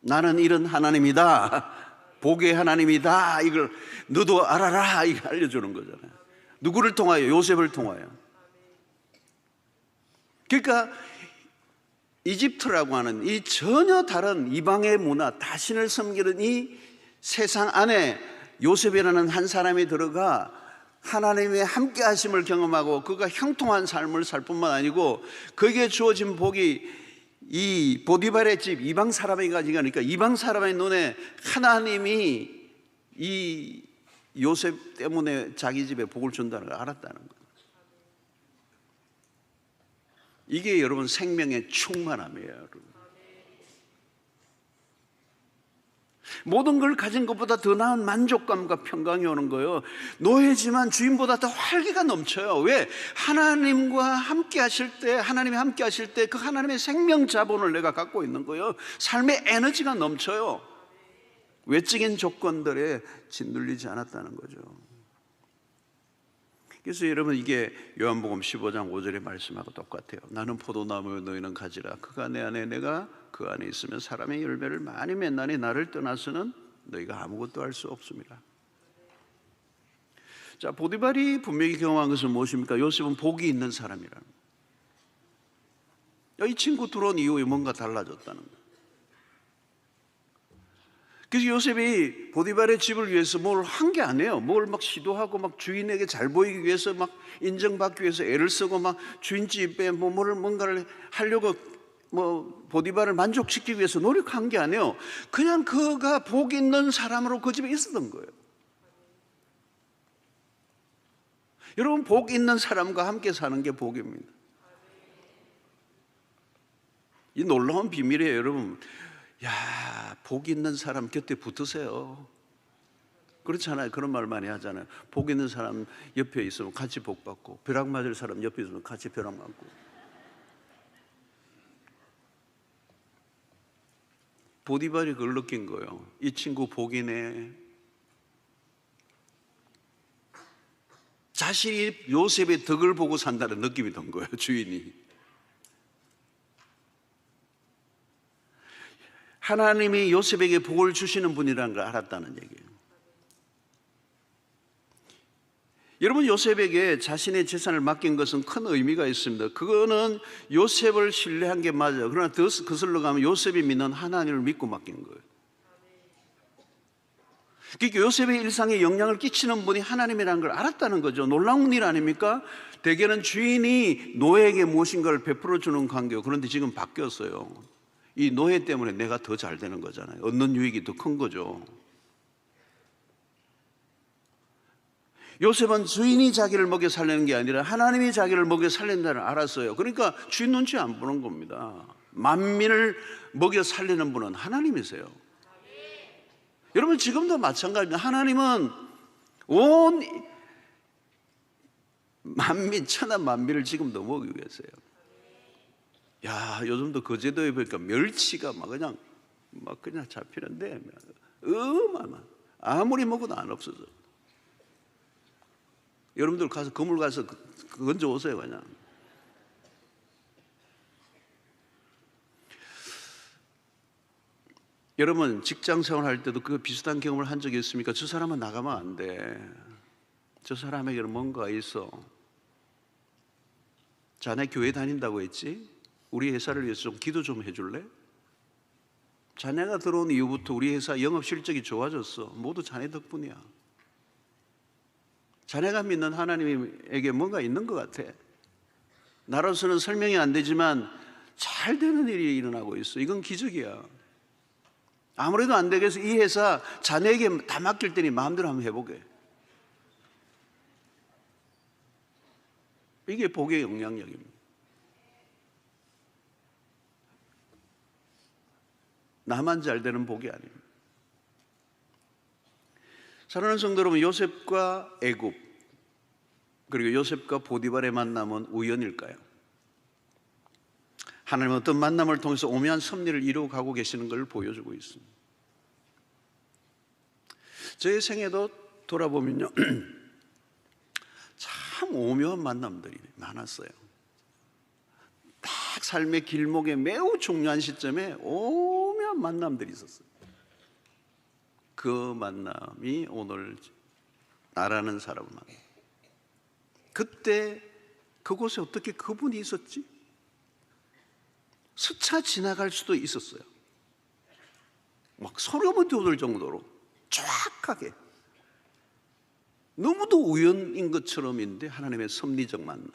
나는 이런 하나님이다. 복의 하나님이다. 이걸 너도 알아라. 이걸 알려주는 거잖아요. 누구를 통하여? 요셉을 통하여. 그러니까 이집트라고 하는 이 전혀 다른 이방의 문화, 자신을 섬기는 이 세상 안에 요셉이라는 한 사람이 들어가 하나님의 함께 하심을 경험하고 그가 형통한 삶을 살 뿐만 아니고 그에게 주어진 복이 이 보디발의 집 이방 사람이 가지니까 이방 사람의 눈에 하나님이 이 요셉 때문에 자기 집에 복을 준다는 걸 알았다는 거예요. 이게 여러분 생명의 충만함이에요. 여러분. 모든 걸 가진 것보다 더 나은 만족감과 평강이 오는 거예요. 노예지만 주인보다 더 활기가 넘쳐요. 왜? 하나님과 함께 하실 때, 하나님이 함께 하실 때 그 하나님의 생명 자본을 내가 갖고 있는 거예요. 삶의 에너지가 넘쳐요. 외적인 조건들에 짓눌리지 않았다는 거죠. 그래서 여러분 이게 요한복음 15장 5절의 말씀하고 똑같아요. 나는 포도나무 너희는 가지라. 그가 내 안에 내가 그 안에 있으면 사람의 열매를 많이 맺나니 나를 떠나서는 너희가 아무것도 할 수 없습니다. 자, 보디발이 분명히 경험한 것은 무엇입니까? 요셉은 복이 있는 사람이라는 거예요. 이 친구 들어온 이후에 뭔가 달라졌다는 거예요. 그래서 요셉이 보디발의 집을 위해서 뭘 한 게 아니에요. 뭘 막 시도하고 막 주인에게 잘 보이기 위해서 막 인정받기 위해서 애를 쓰고 막 주인집에 뭔가를 하려고 보디발을 만족시키기 위해서 노력한 게 아니에요. 그냥 그가 복 있는 사람으로 그 집에 있었던 거예요. 여러분 복 있는 사람과 함께 사는 게 복입니다. 이 놀라운 비밀이에요, 여러분. 야, 복 있는 사람 곁에 붙으세요. 그렇잖아요. 그런 말 많이 하잖아요. 복 있는 사람 옆에 있으면 같이 복 받고, 벼락 맞을 사람 옆에 있으면 같이 벼락 맞고. 보디발이 그걸 느낀 거예요. 이 친구 복이네. 자신이 요셉의 덕을 보고 산다는 느낌이 든 거예요, 주인이. 하나님이 요셉에게 복을 주시는 분이라는 걸 알았다는 얘기예요. 여러분 요셉에게 자신의 재산을 맡긴 것은 큰 의미가 있습니다. 그거는 요셉을 신뢰한 게 맞아요. 그러나 더 거슬러 가면 요셉이 믿는 하나님을 믿고 맡긴 거예요. 그러니까 요셉의 일상에 영향을 끼치는 분이 하나님이라는 걸 알았다는 거죠. 놀라운 일 아닙니까? 대개는 주인이 노예에게 무엇인가를 베풀어 주는 관계요. 그런데 지금 바뀌었어요. 이 노예 때문에 내가 더 잘 되는 거잖아요. 얻는 유익이 더 큰 거죠. 요셉은 주인이 자기를 먹여 살리는 게 아니라 하나님이 자기를 먹여 살린다는 알았어요. 그러니까 주인 눈치 안 보는 겁니다. 만민을 먹여 살리는 분은 하나님이세요. 여러분 지금도 마찬가지입니다. 하나님은 온 만민, 천한 만민을 지금도 먹이고 계세요. 야, 요즘도 거제도에 보니까 멸치가 막 그냥 잡히는데 어마어마. 아무리 먹어도 안 없어져. 여러분들 가서 그물 가서 건져 오세요 그냥. 여러분 직장 생활할 때도 그 비슷한 경험을 한 적이 있습니까? 저 사람은 나가면 안 돼. 저 사람에게는 뭔가 있어. 자네 교회 다닌다고 했지? 우리 회사를 위해서 좀 기도 좀 해줄래? 자네가 들어온 이후부터 우리 회사 영업 실적이 좋아졌어. 모두 자네 덕분이야. 자네가 믿는 하나님에게 뭔가 있는 것 같아. 나로서는 설명이 안 되지만 잘 되는 일이 일어나고 있어. 이건 기적이야. 아무래도 안 되겠어. 이 회사 자네에게 다 맡길 테니 마음대로 한번 해보게. 이게 복의 영향력입니다. 나만 잘 되는 복이 아닙니다. 사랑하는 성도 여러분, 요셉과 애굽 그리고 요셉과 보디발의 만남은 우연일까요? 하나님은 어떤 만남을 통해서 오묘한 섭리를 이루어 가고 계시는 걸 보여주고 있습니다. 저의 생애도 돌아보면요 참 오묘한 만남들이 많았어요. 딱 삶의 길목에 매우 중요한 시점에 오묘한 만남들이 있었어요. 그 만남이 오늘 나라는 사람을 만나. 그때 그곳에 어떻게 그분이 있었지? 스쳐 지나갈 수도 있었어요. 막 소름이 돋을 정도로 정확하게, 너무도 우연인 것처럼인데 하나님의 섭리적 만남.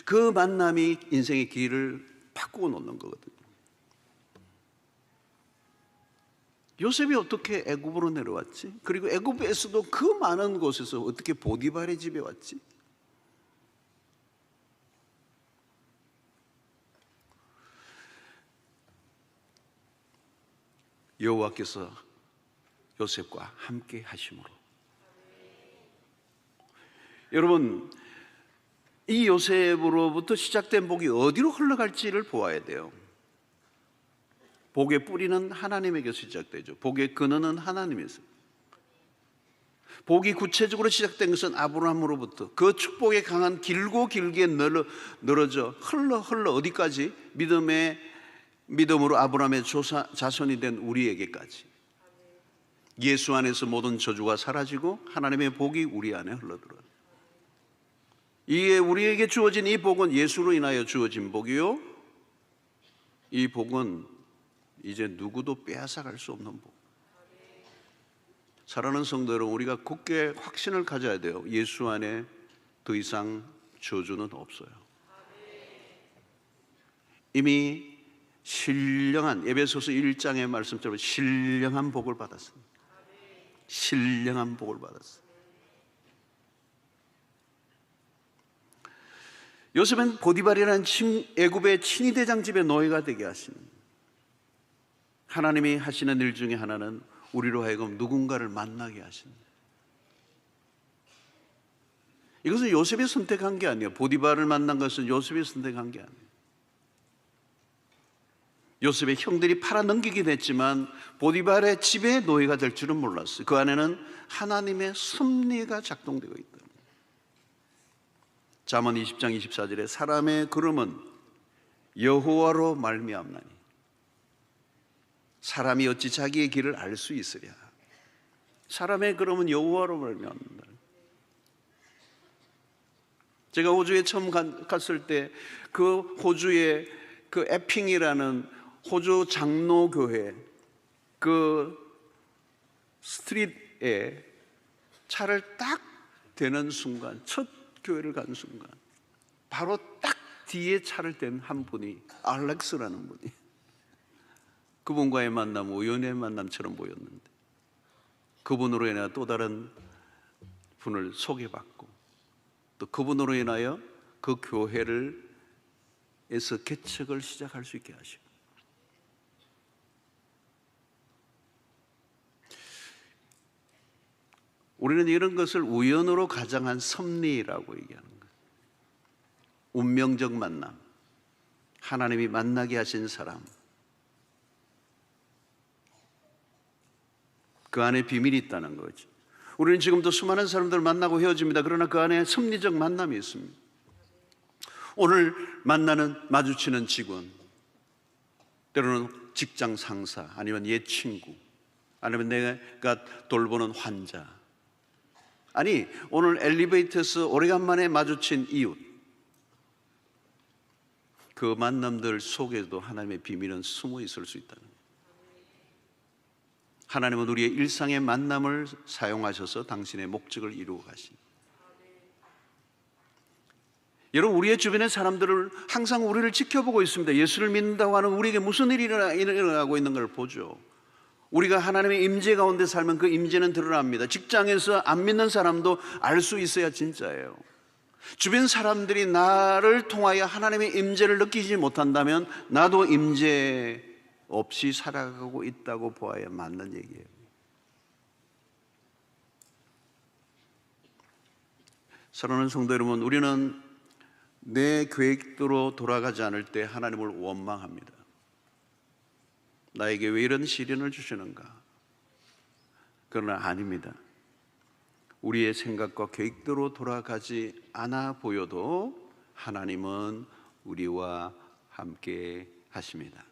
그 만남이 인생의 길을 바꾸어 놓는 거거든요. 요셉이 어떻게 애굽으로 내려왔지? 그리고 애굽에서도 그 많은 곳에서 어떻게 보디발의 집에 왔지? 여호와께서 요셉과 함께 하심으로. 여러분, 이 요셉으로부터 시작된 복이 어디로 흘러갈지를 보아야 돼요. 복의 뿌리는 하나님에게서 시작되죠. 복의 근원은 하나님에서. 복이 구체적으로 시작된 것은 아브라함으로부터 그 축복의 강한 길고 길게 늘어져 흘러 어디까지? 믿음으로 아브라함의 자손이 된 우리에게까지. 예수 안에서 모든 저주가 사라지고 하나님의 복이 우리 안에 흘러들어요. 이에 우리에게 주어진 이 복은 예수로 인하여 주어진 복이요, 이 복은 이제 누구도 빼앗아갈 수 없는 복. 사랑하는 성도 여러분, 우리가 굳게 확신을 가져야 돼요. 예수 안에 더 이상 저주는 없어요. 이미 신령한, 에베소서 1장의 말씀처럼 신령한 복을 받았습니다. 신령한 복을 받았어요. 요셉은 보디발이라는 애굽의 친위대장 집의 노예가 되게 하시는, 하나님이 하시는 일 중에 하나는 우리로 하여금 누군가를 만나게 하신다. 이것은 요셉이 선택한 게 아니에요. 보디발을 만난 것은 요셉이 선택한 게 아니에요. 요셉의 형들이 팔아넘기긴 했지만 보디발의 집의 노예가 될 줄은 몰랐어요. 그 안에는 하나님의 섭리가 작동되고 있다. 잠언 20장 24절에 사람의 걸음은 여호와로 말미암나니 사람이 어찌 자기의 길을 알 수 있으랴. 사람의 걸음은 여호와로 말미암는다. 제가 호주에 처음 갔을 때 그 호주의 그 에핑이라는 호주 장로교회 그 스트릿에 차를 딱 대는 순간, 첫 교회를 간 순간 바로 딱 뒤에 차를 댄 한 분이 알렉스라는 분이, 그분과의 만남 우연의 만남처럼 보였는데 그분으로 인하여 또 다른 분을 소개받고 또 그분으로 인하여 그 교회를 에서 개척을 시작할 수 있게 하시고, 우리는 이런 것을 우연으로 가장한 섭리라고 얘기하는 거예요. 운명적 만남, 하나님이 만나게 하신 사람, 그 안에 비밀이 있다는 거죠. 우리는 지금도 수많은 사람들을 만나고 헤어집니다. 그러나 그 안에 섭리적 만남이 있습니다. 오늘 마주치는 직원, 때로는 직장 상사, 아니면 옛 친구, 아니면 내가 돌보는 환자, 아니 오늘 엘리베이터에서 오래간만에 마주친 이웃, 그 만남들 속에도 하나님의 비밀은 숨어 있을 수 있다는 거예요. 하나님은 우리의 일상의 만남을 사용하셔서 당신의 목적을 이루어 가신. 여러분, 우리의 주변의 사람들을 항상 우리를 지켜보고 있습니다. 예수를 믿는다고 하는 우리에게 무슨 일이 일어나고 있는 걸 보죠. 우리가 하나님의 임재 가운데 살면 그 임재는 드러납니다. 직장에서 안 믿는 사람도 알 수 있어야 진짜예요. 주변 사람들이 나를 통하여 하나님의 임재를 느끼지 못한다면 나도 임재 없이 살아가고 있다고 보아야 맞는 얘기예요. 사랑하는 성도 여러분, 우리는 내 계획대로 돌아가지 않을 때 하나님을 원망합니다. 나에게 왜 이런 시련을 주시는가? 그러나 아닙니다. 우리의 생각과 계획대로 돌아가지 않아 보여도 하나님은 우리와 함께 하십니다.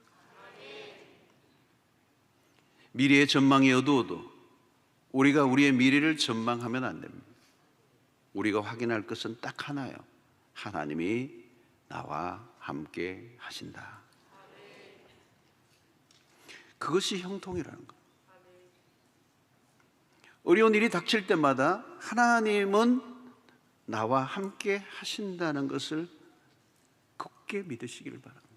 미래의 전망이 어두워도 우리가 우리의 미래를 전망하면 안 됩니다. 우리가 확인할 것은 딱 하나예요. 하나님이 나와 함께 하신다. 그것이 형통이라는 거예요. 어려운 일이 닥칠 때마다 하나님은 나와 함께 하신다는 것을 굳게 믿으시기를 바랍니다.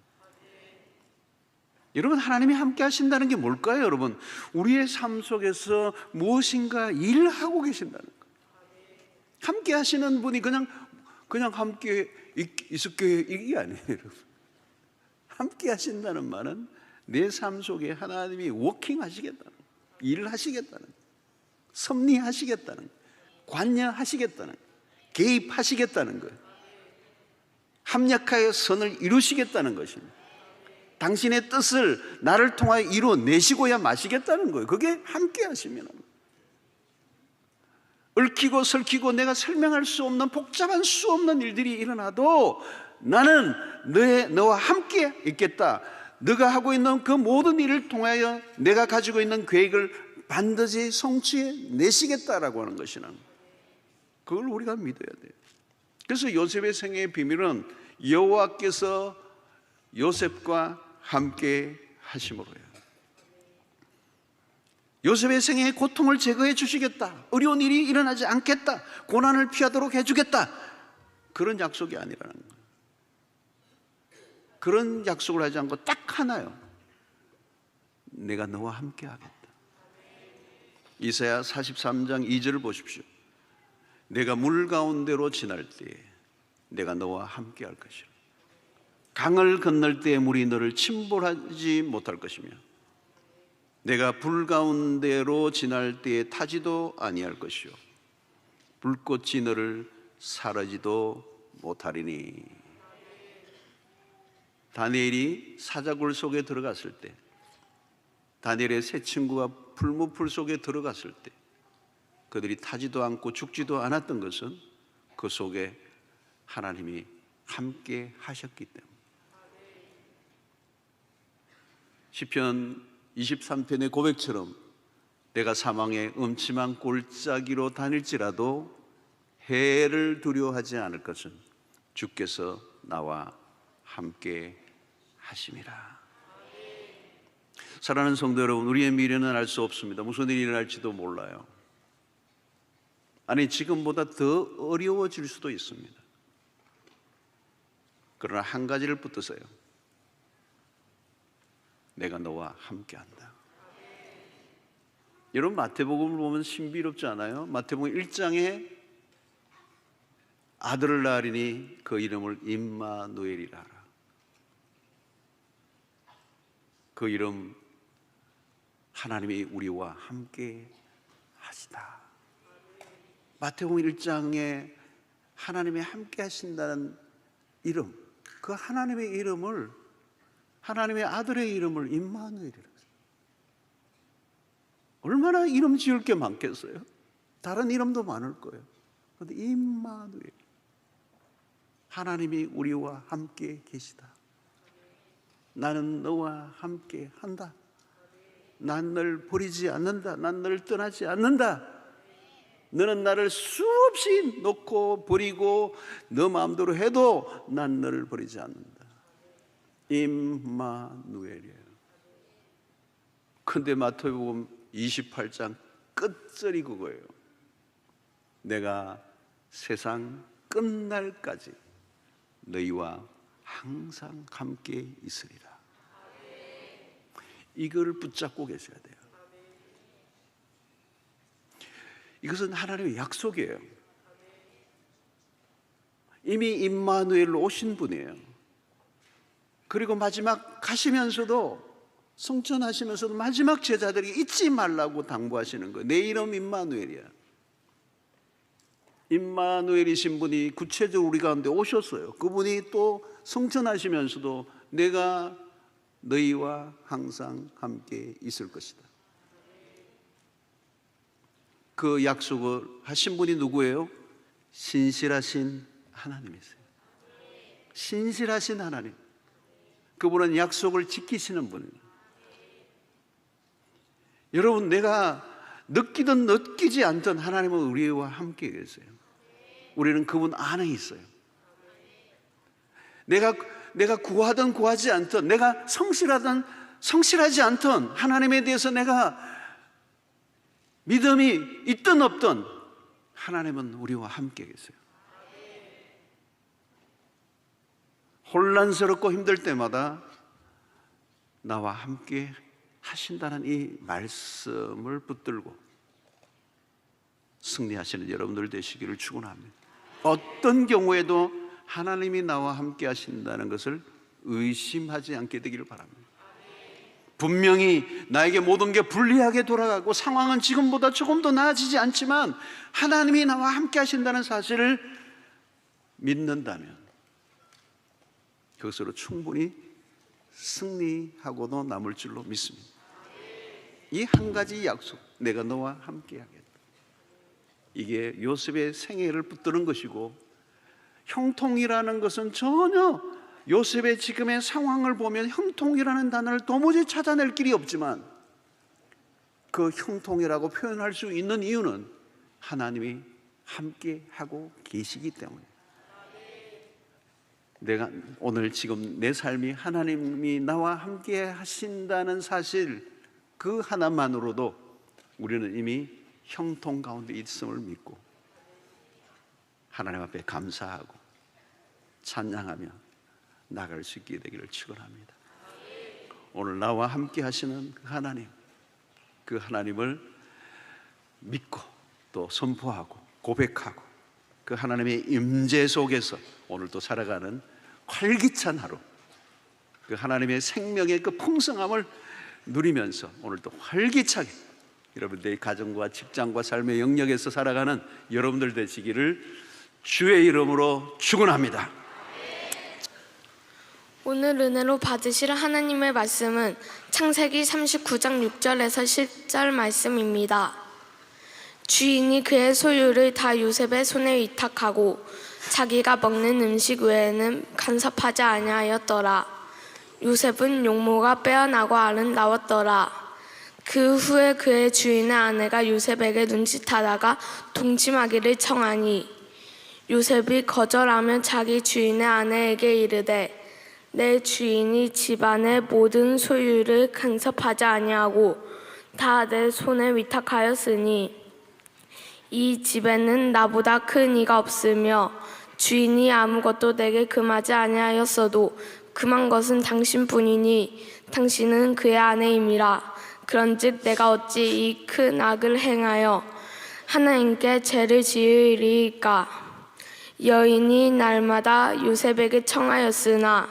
여러분, 하나님이 함께 하신다는 게 뭘까요? 여러분, 우리의 삶 속에서 무엇인가 일하고 계신다는 거예요. 함께 하시는 분이 그냥 함께 있을게 이게 아니에요. 여러분, 함께 하신다는 말은 내 삶 속에 하나님이 워킹 하시겠다는, 일을 하시겠다는, 섭리하시겠다는, 관여하시겠다는, 개입하시겠다는 거예요. 합력하여 선을 이루시겠다는 것입니다. 당신의 뜻을 나를 통하여 이루어내시고야 마시겠다는 거예요. 그게 함께 하시면 합니다. 얽히고 설키고 내가 설명할 수 없는 복잡한 수 없는 일들이 일어나도 나는 너와 함께 있겠다. 네가 하고 있는 그 모든 일을 통하여 내가 가지고 있는 계획을 반드시 성취해 내시겠다라고 하는 것이는, 그걸 우리가 믿어야 돼요. 그래서 요셉의 생애의 비밀은 여호와께서 요셉과 함께 하심으로요. 요셉의 생애의 고통을 제거해 주시겠다, 어려운 일이 일어나지 않겠다, 고난을 피하도록 해주겠다, 그런 약속이 아니라는 거예요. 그런 약속을 하지 않고 딱 하나요. 내가 너와 함께 하겠다. 이사야 43장 2절을 보십시오. 내가 물 가운데로 지날 때에 내가 너와 함께 할 것이라. 강을 건널 때에 물이 너를 침몰하지 못할 것이며 내가 불 가운데로 지날 때에 타지도 아니할 것이요 불꽃이 너를 사르지도 못하리니. 다니엘이 사자굴 속에 들어갔을 때, 다니엘의 세 친구가 풀무풀 속에 들어갔을 때 그들이 타지도 않고 죽지도 않았던 것은 그 속에 하나님이 함께 하셨기 때문에. 시편 23편의 고백처럼 내가 사망의 음침한 골짜기로 다닐지라도 해를 두려워하지 않을 것은 주께서 나와 함께 하심이라. 사랑하는 성도 여러분, 우리의 미래는 알 수 없습니다. 무슨 일이 일어날지도 몰라요. 아니, 지금보다 더 어려워질 수도 있습니다. 그러나 한 가지를 붙드세요. 내가 너와 함께한다. 여러분, 마태복음을 보면 신비롭지 않아요? 마태복음 1장에 아들을 낳으리니 그 이름을 임마누엘이라 하라. 그 이름, 하나님이 우리와 함께 하시다. 마태복음 1장에 하나님이 함께 하신다는 이름, 그 하나님의 이름을, 하나님의 아들의 이름을 임마누엘이라고 했어요. 얼마나 이름 지을 게 많겠어요? 다른 이름도 많을 거예요. 그런데 임마누엘, 하나님이 우리와 함께 계시다. 나는 너와 함께 한다. 난 널 버리지 않는다. 난 널 떠나지 않는다. 너는 나를 수없이 놓고 버리고 너 마음대로 해도 난 너를 버리지 않는다. 임마누엘이에요. 근데 마태복음 28장 끝절이 그거예요. 내가 세상 끝날까지 너희와 항상 함께 있으리라. 이걸 붙잡고 계셔야 돼요. 이것은 하나님의 약속이에요. 이미 임마누엘로 오신 분이에요. 그리고 마지막 가시면서도, 성천하시면서도 마지막 제자들에게 잊지 말라고 당부하시는 거예요. 내 이름 임마누엘이야. 임마누엘이신 분이 구체적으로 우리 가운데 오셨어요. 그분이 또 성천하시면서도 내가 너희와 항상 함께 있을 것이다. 그 약속을 하신 분이 누구예요? 신실하신 하나님이세요. 신실하신 하나님. 그분은 약속을 지키시는 분입니다. 여러분, 내가 느끼든 느끼지 않든 하나님은 우리와 함께 계세요. 우리는 그분 안에 있어요. 내가 구하든 구하지 않든, 내가 성실하든 성실하지 않든, 하나님에 대해서 내가 믿음이 있든 없든 하나님은 우리와 함께 계세요. 혼란스럽고 힘들 때마다 나와 함께 하신다는 이 말씀을 붙들고 승리하시는 여러분들 되시기를 축원합니다. 어떤 경우에도 하나님이 나와 함께 하신다는 것을 의심하지 않게 되기를 바랍니다. 분명히 나에게 모든 게 불리하게 돌아가고 상황은 지금보다 조금 더 나아지지 않지만 하나님이 나와 함께 하신다는 사실을 믿는다면 그것으로 충분히 승리하고도 남을 줄로 믿습니다. 이 한 가지 약속, 내가 너와 함께 하겠다. 이게 요셉의 생애를 붙드는 것이고, 형통이라는 것은 전혀 요셉의 지금의 상황을 보면 형통이라는 단어를 도무지 찾아낼 길이 없지만, 그 형통이라고 표현할 수 있는 이유는 하나님이 함께 하고 계시기 때문에, 내가 오늘 지금 내 삶이 하나님이 나와 함께 하신다는 사실, 그 하나만으로도 우리는 이미 형통 가운데 있음을 믿고 하나님 앞에 감사하고 찬양하며 나갈 수 있게 되기를 축원합니다. 오늘 나와 함께 하시는 그 하나님을 믿고 또 선포하고 고백하고 그 하나님의 임재 속에서 오늘도 살아가는 활기찬 하루, 그 하나님의 생명의 그 풍성함을 누리면서 오늘도 활기차게 여러분들의 가정과 직장과 삶의 영역에서 살아가는 여러분들 되시기를 주의 이름으로 축원합니다. 오늘 은혜로 받으실 하나님의 말씀은 창세기 39장 6절에서 10절 말씀입니다. 주인이 그의 소유를 다 요셉의 손에 위탁하고 자기가 먹는 음식 외에는 간섭하지 아니하였더라. 요셉은 용모가 빼어나고 아름다웠더라. 그 후에 그의 주인의 아내가 요셉에게 눈짓하다가 동침하기를 청하니 요셉이 거절하면 자기 주인의 아내에게 이르되 내 주인이 집안의 모든 소유를 간섭하지 아니하고 다 내 손에 위탁하였으니 이 집에는 나보다 큰 이가 없으며 주인이 아무것도 내게 금하지 아니하였어도 금한 것은 당신뿐이니 당신은 그의 아내임이라. 그런즉 내가 어찌 이 큰 악을 행하여 하나님께 죄를 지으리이까. 여인이 날마다 요셉에게 청하였으나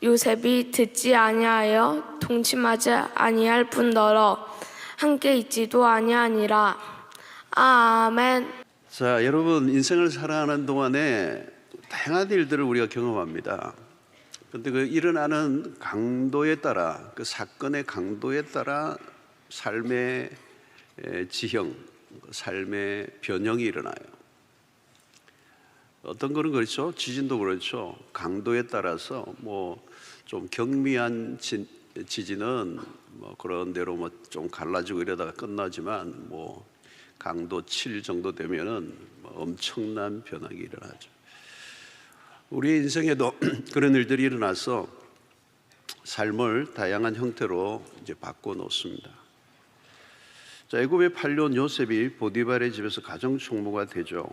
요셉이 듣지 아니하여 동침하지 아니할 뿐더러 함께 있지도 아니하니라. 아멘. 자, 여러분, 인생을 살아가는 동안에 다양한 일들을 우리가 경험합니다. 그런데 그 일어나는 강도에 따라, 그 사건의 강도에 따라 삶의 지형, 삶의 변형이 일어나요. 어떤 거는 그렇죠. 지진도 그렇죠. 강도에 따라서 좀 경미한 지진은 그런 대로 좀 갈라지고 이러다가 끝나지만 강도 7 정도 되면은 엄청난 변화가 일어나죠. 우리 인생에도 그런 일들이 일어나서 삶을 다양한 형태로 이제 바꿔 놓습니다. 자, 애굽에 팔려온 요셉이 보디발의 집에서 가정 총무가 되죠.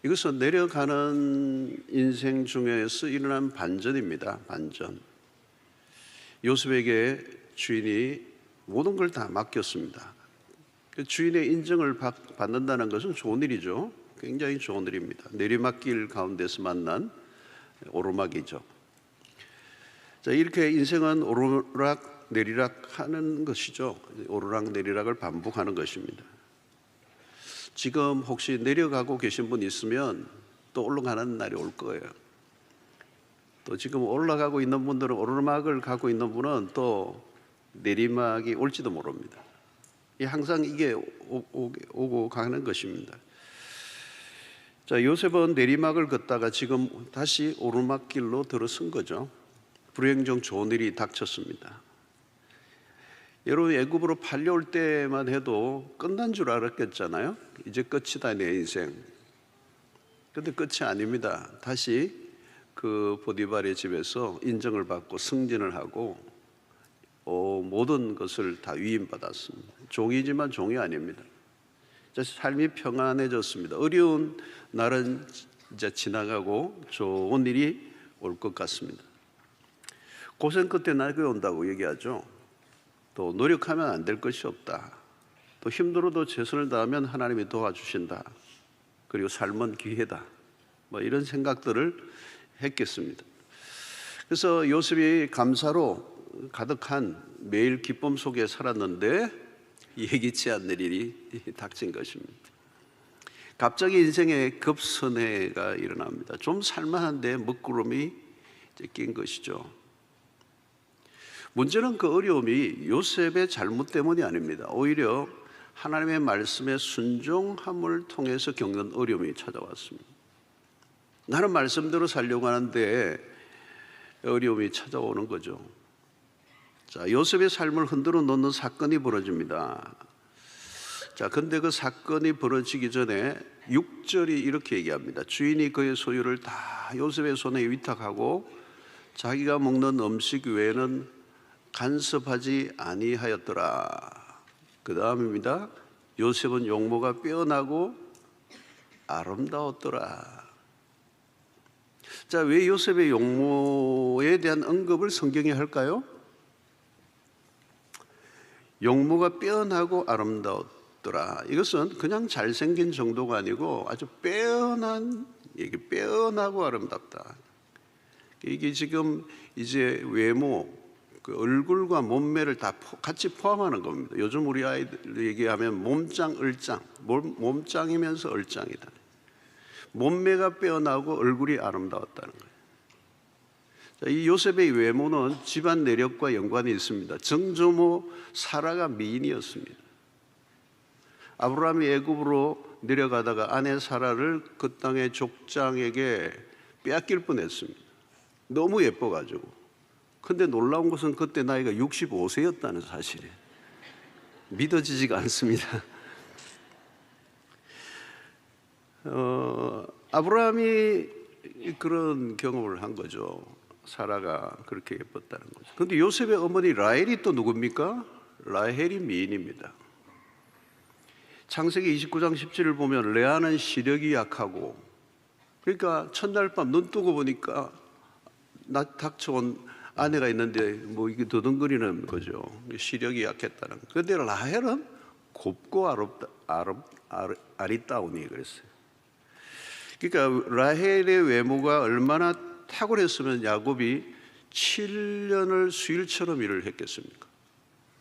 이것은 내려가는 인생 중에서 일어난 반전입니다. 반전. 요셉에게 주인이 모든 걸 다 맡겼습니다. 주인의 인정을 받는다는 것은 좋은 일이죠. 굉장히 좋은 일입니다. 내리막길 가운데서 만난 오르막이죠. 자, 이렇게 인생은 오르락 내리락 하는 것이죠. 오르락 내리락을 반복하는 것입니다. 지금 혹시 내려가고 계신 분 있으면 또 올라가는 날이 올 거예요. 또 지금 올라가고 있는 분들은, 오르막을 가고 있는 분은 또 내리막이 올지도 모릅니다. 항상 이게 오고 가는 것입니다. 자, 요셉은 내리막을 걷다가 지금 다시 오르막길로 들어선 거죠. 불행 중 좋은 일이 닥쳤습니다. 여러분, 애굽으로 팔려올 때만 해도 끝난 줄 알았겠잖아요. 이제 끝이다 내 인생. 근데 끝이 아닙니다. 다시 그 보디발의 집에서 인정을 받고 승진을 하고 모든 것을 다 위임받았습니다. 종이지만 종이 아닙니다. 삶이 평안해졌습니다. 어려운 날은 이제 지나가고 좋은 일이 올 것 같습니다. 고생 끝에 낙이 온다고 얘기하죠. 또 노력하면 안 될 것이 없다. 또 힘들어도 최선을 다하면 하나님이 도와주신다. 그리고 삶은 기회다. 뭐 이런 생각들을 했겠습니다. 그래서 요셉이 감사로 가득한 매일 기쁨 속에 살았는데 예기치 않는 일이 닥친 것입니다. 갑자기 인생에 급선회가 일어납니다. 좀 살만한데 먹구름이 낀 것이죠. 문제는 그 어려움이 요셉의 잘못 때문이 아닙니다. 오히려 하나님의 말씀에 순종함을 통해서 겪는 어려움이 찾아왔습니다. 나는 말씀대로 살려고 하는데 어려움이 찾아오는 거죠. 자, 요셉의 삶을 흔들어 놓는 사건이 벌어집니다. 자, 근데 그 사건이 벌어지기 전에 6절이 이렇게 얘기합니다. 주인이 그의 소유를 다 요셉의 손에 위탁하고 자기가 먹는 음식 외에는 간섭하지 아니하였더라. 그 다음입니다. 요셉은 용모가 빼어나고 아름다웠더라. 자, 왜 요셉의 용모에 대한 언급을 성경에 할까요? 용모가 빼어나고 아름다웠더라. 이것은 그냥 잘생긴 정도가 아니고 아주 빼어난 얘기, 빼어나고 아름답다. 이게 지금 이제 외모, 그 얼굴과 몸매를 다 같이 포함하는 겁니다. 요즘 우리 아이들 얘기하면 몸짱, 얼짱, 몸짱이면서 얼짱이다. 몸매가 빼어나고 얼굴이 아름다웠다는 거예요. 자, 이 요셉의 외모는 집안 내력과 연관이 있습니다. 정조모 사라가 미인이었습니다. 아브라함이 애굽으로 내려가다가 아내 사라를 그 땅의 족장에게 빼앗길 뻔했습니다. 너무 예뻐가지고. 근데 놀라운 것은 그때 나이가 65세였다는 사실이에요. 믿어지지가 않습니다. 아브라함이 그런 경험을 한 거죠. 사라가 그렇게 예뻤다는 거죠. 그런데 요셉의 어머니 라헬이 또 누굽니까? 라헬이 미인입니다. 창세기 29장 17을 보면 레아는 시력이 약하고, 그러니까 첫날 밤 눈 뜨고 보니까 닥쳐온 아내가 있는데 뭐 이게 더듬거리는 거죠. 시력이 약했다는 거. 그런데 라헬은 곱고 아리따우니 그랬어요. 그러니까 라헬의 외모가 얼마나 탁월했으면 야곱이 7년을 수일처럼 일을 했겠습니까?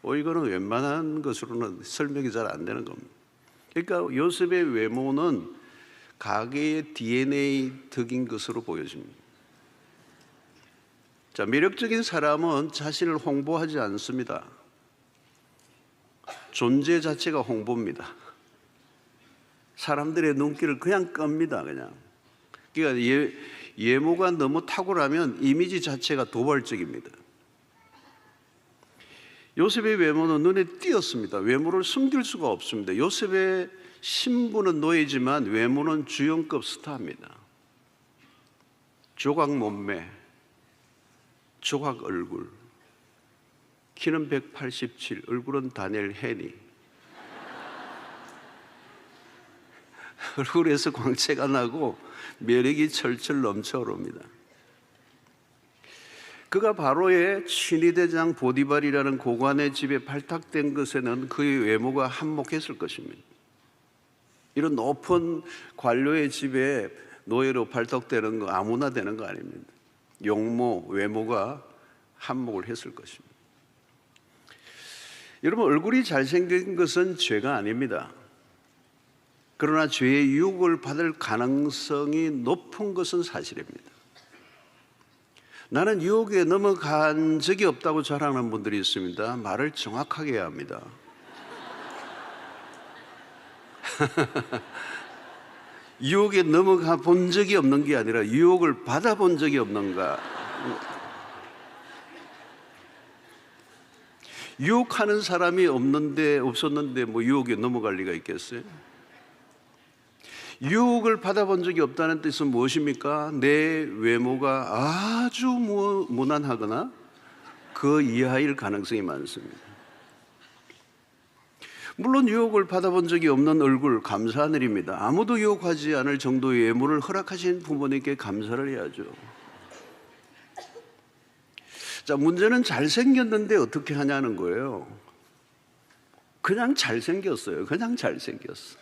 이거는 웬만한 것으로는 설명이 잘 안 되는 겁니다. 그러니까 요셉의 외모는 가계의 DNA 덕인 것으로 보여집니다. 자, 매력적인 사람은 자신을 홍보하지 않습니다. 존재 자체가 홍보입니다. 사람들의 눈길을 그냥 끕니다. 그냥. 그러니까 외모가 너무 탁월하면 이미지 자체가 도발적입니다. 요셉의 외모는 눈에 띄었습니다. 외모를 숨길 수가 없습니다. 요셉의 신분은 노예지만 외모는 주연급 스타입니다. 조각 몸매, 조각 얼굴, 키는 187, 얼굴은 다니엘 헤니. 얼굴에서 광채가 나고 매력이 철철 넘쳐오릅니다. 그가 바로의 친위대장 보디발이라는 고관의 집에 발탁된 것에는 그의 외모가 한몫했을 것입니다. 이런 높은 관료의 집에 노예로 발탁되는 거 아무나 되는 거 아닙니다. 용모, 외모가 한몫을 했을 것입니다. 여러분, 얼굴이 잘생긴 것은 죄가 아닙니다. 그러나 죄의 유혹을 받을 가능성이 높은 것은 사실입니다. 나는 유혹에 넘어간 적이 없다고 자랑하는 분들이 있습니다. 말을 정확하게 해야 합니다. 유혹에 넘어가 본 적이 없는 게 아니라 유혹을 받아본 적이 없는가. 유혹하는 사람이 없었는데 뭐 유혹에 넘어갈 리가 있겠어요? 유혹을 받아본 적이 없다는 뜻은 무엇입니까? 내 외모가 아주 무난하거나 그 이하일 가능성이 많습니다. 물론 유혹을 받아본 적이 없는 얼굴 감사한 일입니다. 아무도 유혹하지 않을 정도의 외모를 허락하신 부모님께 감사를 해야죠. 자, 문제는 잘생겼는데 어떻게 하냐는 거예요. 그냥 잘생겼어요. 그냥 잘생겼어.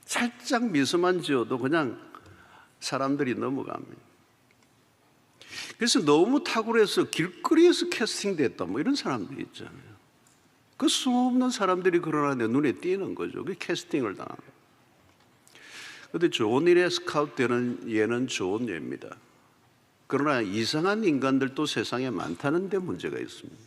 살짝 미소만 지어도 그냥 사람들이 넘어갑니다. 그래서 너무 탁월해서 길거리에서 캐스팅됐다 뭐 이런 사람들이 있잖아요. 그 수없는 사람들이 그러나 내 눈에 띄는 거죠. 그 캐스팅을 당하는. 그런데 좋은 일에 스카웃되는 예는 좋은 예입니다. 그러나 이상한 인간들도 세상에 많다는 데 문제가 있습니다.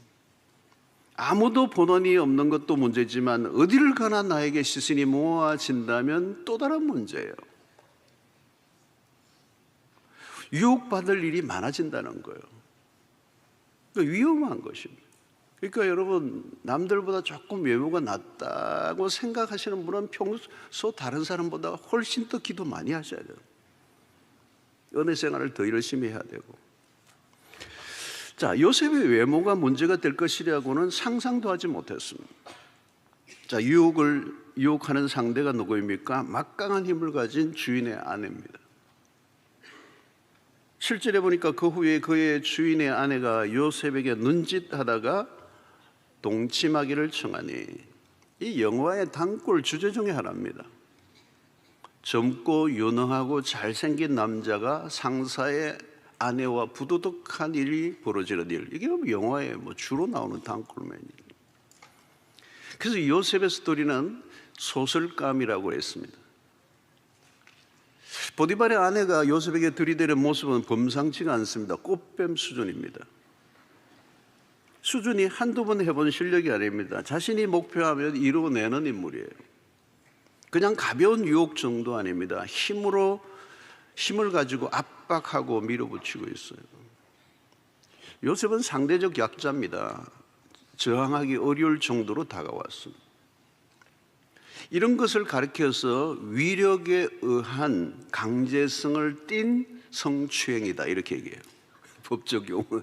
아무도 본원이 없는 것도 문제지만 어디를 가나 나에게 시선이 모아진다면 또 다른 문제예요. 유혹받을 일이 많아진다는 거예요. 그러니까 위험한 것입니다. 그러니까 여러분, 남들보다 조금 외모가 낫다고 생각하시는 분은 평소 다른 사람보다 훨씬 더 기도 많이 하셔야 돼요. 은혜 생활을 더 열심히 해야 되고. 자, 요셉의 외모가 문제가 될 것이라고는 상상도 하지 못했습니다. 자, 유혹하는 상대가 누구입니까? 막강한 힘을 가진 주인의 아내입니다. 실제로 보니까 그 후에 그의 주인의 아내가 요셉에게 눈짓하다가 동침하기를 청하니, 이 영화의 단골 주제 중에 하나입니다. 젊고 유능하고 잘생긴 남자가 상사의 아내와 부도덕한 일이 벌어지는 일, 이게 영화에 주로 나오는 단골맨이에요. 그래서 요셉의 스토리는 소설감이라고 했습니다. 보디발의 아내가 요셉에게 들이대는 모습은 범상치가 않습니다. 꽃뱀 수준입니다. 수준이 한두 번 해본 실력이 아닙니다. 자신이 목표하면 이루어내는 인물이에요. 그냥 가벼운 유혹 정도 아닙니다. 힘을 가지고 압박하고 밀어붙이고 있어요. 요셉은 상대적 약자입니다. 저항하기 어려울 정도로 다가왔습니다. 이런 것을 가리켜서 위력에 의한 강제성을 띤 성추행이다 이렇게 얘기해요. 법적 용어.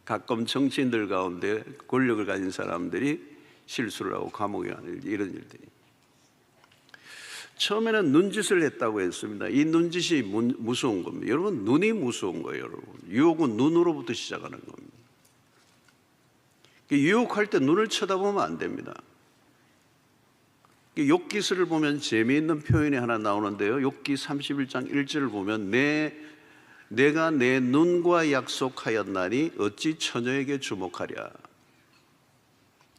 가끔 정치인들 가운데 권력을 가진 사람들이 실수를 하고 감옥에 가는 이런 일들이. 처음에는 눈짓을 했다고 했습니다. 이 눈짓이 무서운 겁니다. 여러분, 눈이 무서운 거예요. 여러분, 유혹은 눈으로부터 시작하는 겁니다. 유혹할 때 눈을 쳐다보면 안 됩니다. 욥기서를 보면 재미있는 표현이 하나 나오는데요. 욥기 31장 1절을 보면 내가 내 눈과 약속하였나니 어찌 처녀에게 주목하랴.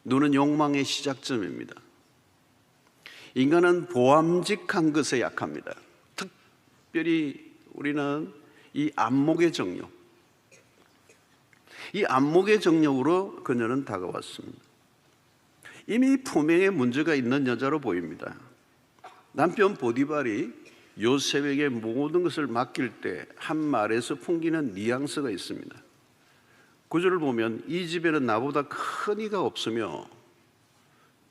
눈은 욕망의 시작점입니다. 인간은 보암직한 것에 약합니다. 특별히 우리는 이 안목의 정욕, 이 안목의 정욕으로 그녀는 다가왔습니다. 이미 품행에 문제가 있는 여자로 보입니다. 남편 보디발이 요셉에게 모든 것을 맡길 때 한 말에서 풍기는 뉘앙스가 있습니다. 9절을 보면 이 집에는 나보다 큰 이가 없으며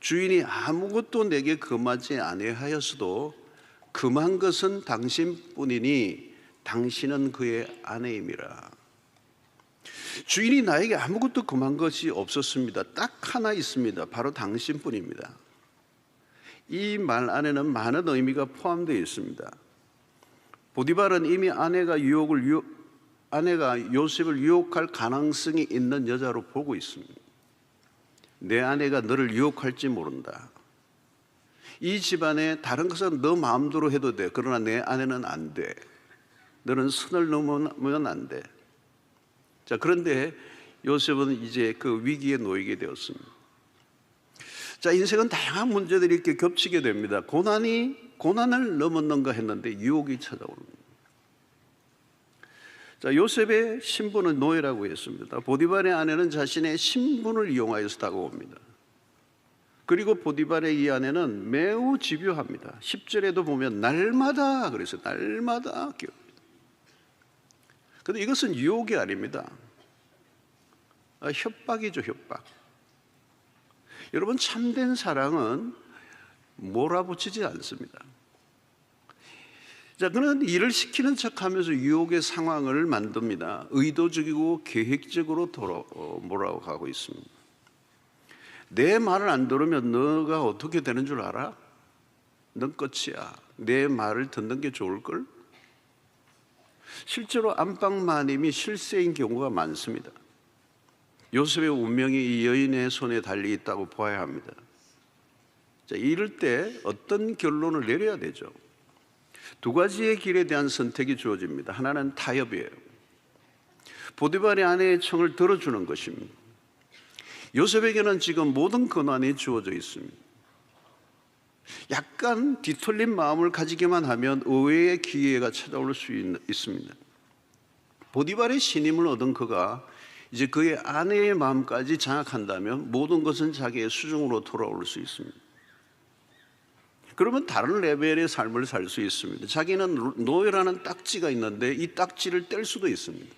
주인이 아무것도 내게 금하지 아니하였어도 금한 것은 당신뿐이니 당신은 그의 아내임이라. 주인이 나에게 아무것도 금한 것이 없었습니다. 딱 하나 있습니다. 바로 당신뿐입니다. 이 말 안에는 많은 의미가 포함되어 있습니다. 보디발은 이미 아내가 요셉을 유혹할 가능성이 있는 여자로 보고 있습니다. 내 아내가 너를 유혹할지 모른다. 이 집안에 다른 것은 너 마음대로 해도 돼. 그러나 내 아내는 안 돼. 너는 선을 넘으면 안 돼. 자, 그런데 요셉은 이제 그 위기에 놓이게 되었습니다. 자, 인생은 다양한 문제들이 이렇게 겹치게 됩니다. 고난을 넘었는가 했는데 유혹이 찾아옵니다. 자, 요셉의 신분은 노예라고 했습니다. 보디발의 아내는 자신의 신분을 이용하여서 다가옵니다. 그리고 보디발의 이 아내는 매우 집요합니다. 10절에도 보면 날마다 그래서 날마다 그런데 이것은 유혹이 아닙니다. 협박이죠, 협박. 여러분, 참된 사랑은 몰아붙이지 않습니다. 자, 그는 일을 시키는 척하면서 유혹의 상황을 만듭니다. 의도적이고 계획적으로 몰아가고 있습니다. 내 말을 안 들으면 너가 어떻게 되는 줄 알아? 넌 끝이야. 내 말을 듣는 게 좋을걸? 실제로 안방마님이 실세인 경우가 많습니다. 요셉의 운명이 이 여인의 손에 달려 있다고 보아야 합니다. 자, 이럴 때 어떤 결론을 내려야 되죠? 두 가지의 길에 대한 선택이 주어집니다. 하나는 타협이에요. 보디발의 아내의 청을 들어주는 것입니다. 요셉에게는 지금 모든 권한이 주어져 있습니다. 약간 뒤틀린 마음을 가지기만 하면 의외의 기회가 찾아올 수 있습니다. 보디발의 신임을 얻은 그가 이제 그의 아내의 마음까지 장악한다면 모든 것은 자기의 수중으로 돌아올 수 있습니다. 그러면 다른 레벨의 삶을 살 수 있습니다. 자기는 노예라는 딱지가 있는데 이 딱지를 뗄 수도 있습니다.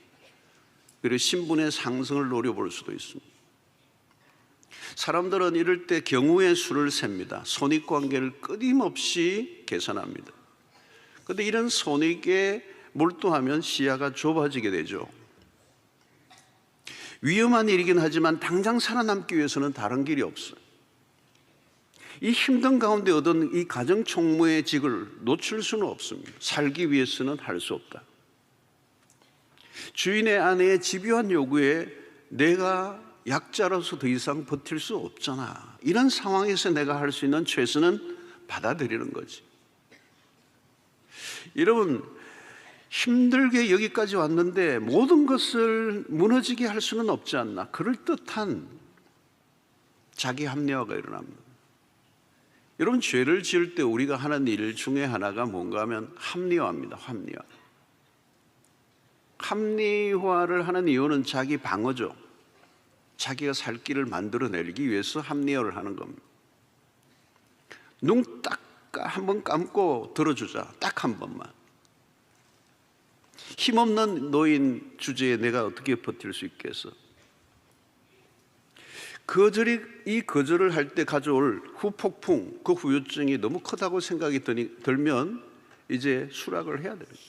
그리고 신분의 상승을 노려볼 수도 있습니다. 사람들은 이럴 때 경우의 수를 셉니다. 손익관계를 끊임없이 계산합니다. 그런데 이런 손익에 몰두하면 시야가 좁아지게 되죠. 위험한 일이긴 하지만 당장 살아남기 위해서는 다른 길이 없어요. 이 힘든 가운데 얻은 이 가정 총무의 직을 놓칠 수는 없습니다. 살기 위해서는 할 수 없다. 주인의 아내의 집요한 요구에 내가 약자로서 더 이상 버틸 수 없잖아. 이런 상황에서 내가 할 수 있는 최선은 받아들이는 거지. 여러분, 힘들게 여기까지 왔는데 모든 것을 무너지게 할 수는 없지 않나. 그럴듯한 자기 합리화가 일어납니다. 여러분, 죄를 지을 때 우리가 하는 일 중에 하나가 뭔가 하면 합리화입니다. 합리화를 하는 이유는 자기 방어죠. 자기가 살 길을 만들어내기 위해서 합리화를 하는 겁니다. 눈 딱 한 번 감고 들어주자. 딱 한 번만. 힘없는 노인 주제에 내가 어떻게 버틸 수 있겠어? 이 거절을 할 때 가져올 후폭풍, 그 후유증이 너무 크다고 생각이 들면 이제 수락을 해야 됩니다.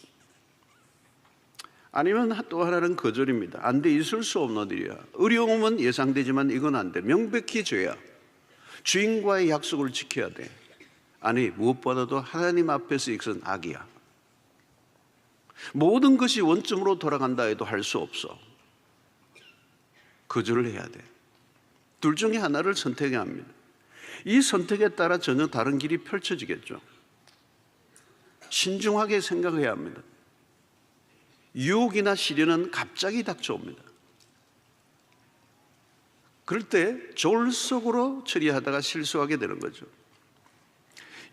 아니면 또 하나는 거절입니다. 안 돼, 있을 수 없는 일이야. 어려움은 예상되지만 이건 안 돼. 명백히 죄야. 주인과의 약속을 지켜야 돼. 아니, 무엇보다도 하나님 앞에서 이것은 악이야. 모든 것이 원점으로 돌아간다 해도 할 수 없어. 거절을 해야 돼. 둘 중에 하나를 선택해야 합니다. 이 선택에 따라 전혀 다른 길이 펼쳐지겠죠. 신중하게 생각해야 합니다. 유혹이나 시련은 갑자기 닥쳐옵니다. 그럴 때 졸속으로 처리하다가 실수하게 되는 거죠.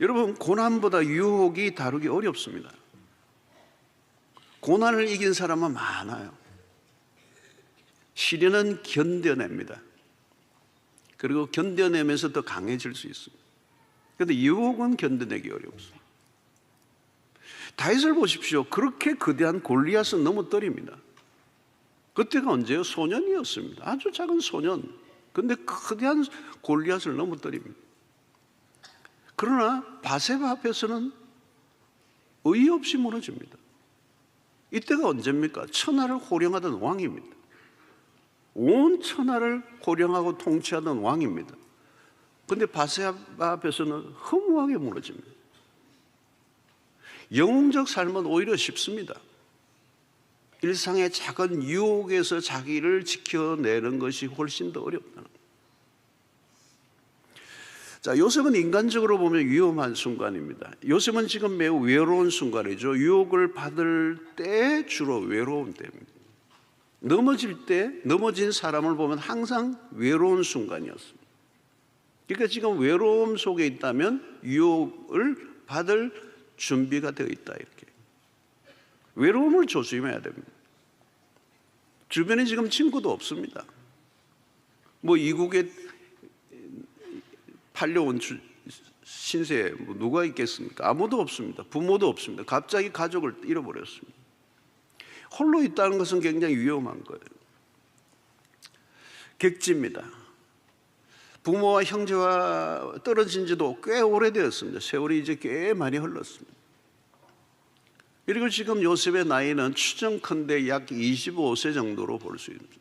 여러분, 고난보다 유혹이 다루기 어렵습니다. 고난을 이긴 사람은 많아요. 시련은 견뎌냅니다. 그리고 견뎌내면서 더 강해질 수 있습니다. 그런데 유혹은 견뎌내기 어렵습니다. 다윗을 보십시오. 그렇게 거대한 골리앗은 넘어뜨립니다. 그때가 언제요? 소년이었습니다. 아주 작은 소년. 그런데 거대한 골리앗을 넘어뜨립니다. 그러나 바세바 앞에서는 어이없이 무너집니다. 이때가 언제입니까? 천하를 호령하던 왕입니다. 온 천하를 호령하고 통치하던 왕입니다. 그런데 바세바 앞에서는 허무하게 무너집니다. 영웅적 삶은 오히려 쉽습니다. 일상의 작은 유혹에서 자기를 지켜내는 것이 훨씬 더 어렵다는 거예요. 자, 요셉은 인간적으로 보면 위험한 순간입니다. 요셉은 지금 매우 외로운 순간이죠. 유혹을 받을 때 주로 외로운 때입니다. 넘어질 때 넘어진 사람을 보면 항상 외로운 순간이었습니다. 그러니까 지금 외로움 속에 있다면 유혹을 받을 준비가 되어 있다, 이렇게. 외로움을 조심해야 됩니다. 주변에 지금 친구도 없습니다. 뭐 이국에 팔려온 신세 누가 있겠습니까? 아무도 없습니다. 부모도 없습니다. 갑자기 가족을 잃어버렸습니다. 홀로 있다는 것은 굉장히 위험한 거예요. 객지입니다. 부모와 형제와 떨어진 지도 꽤 오래되었습니다. 세월이 이제 꽤 많이 흘렀습니다. 그리고 지금 요셉의 나이는 추정컨대 약 25세 정도로 볼 수 있습니다.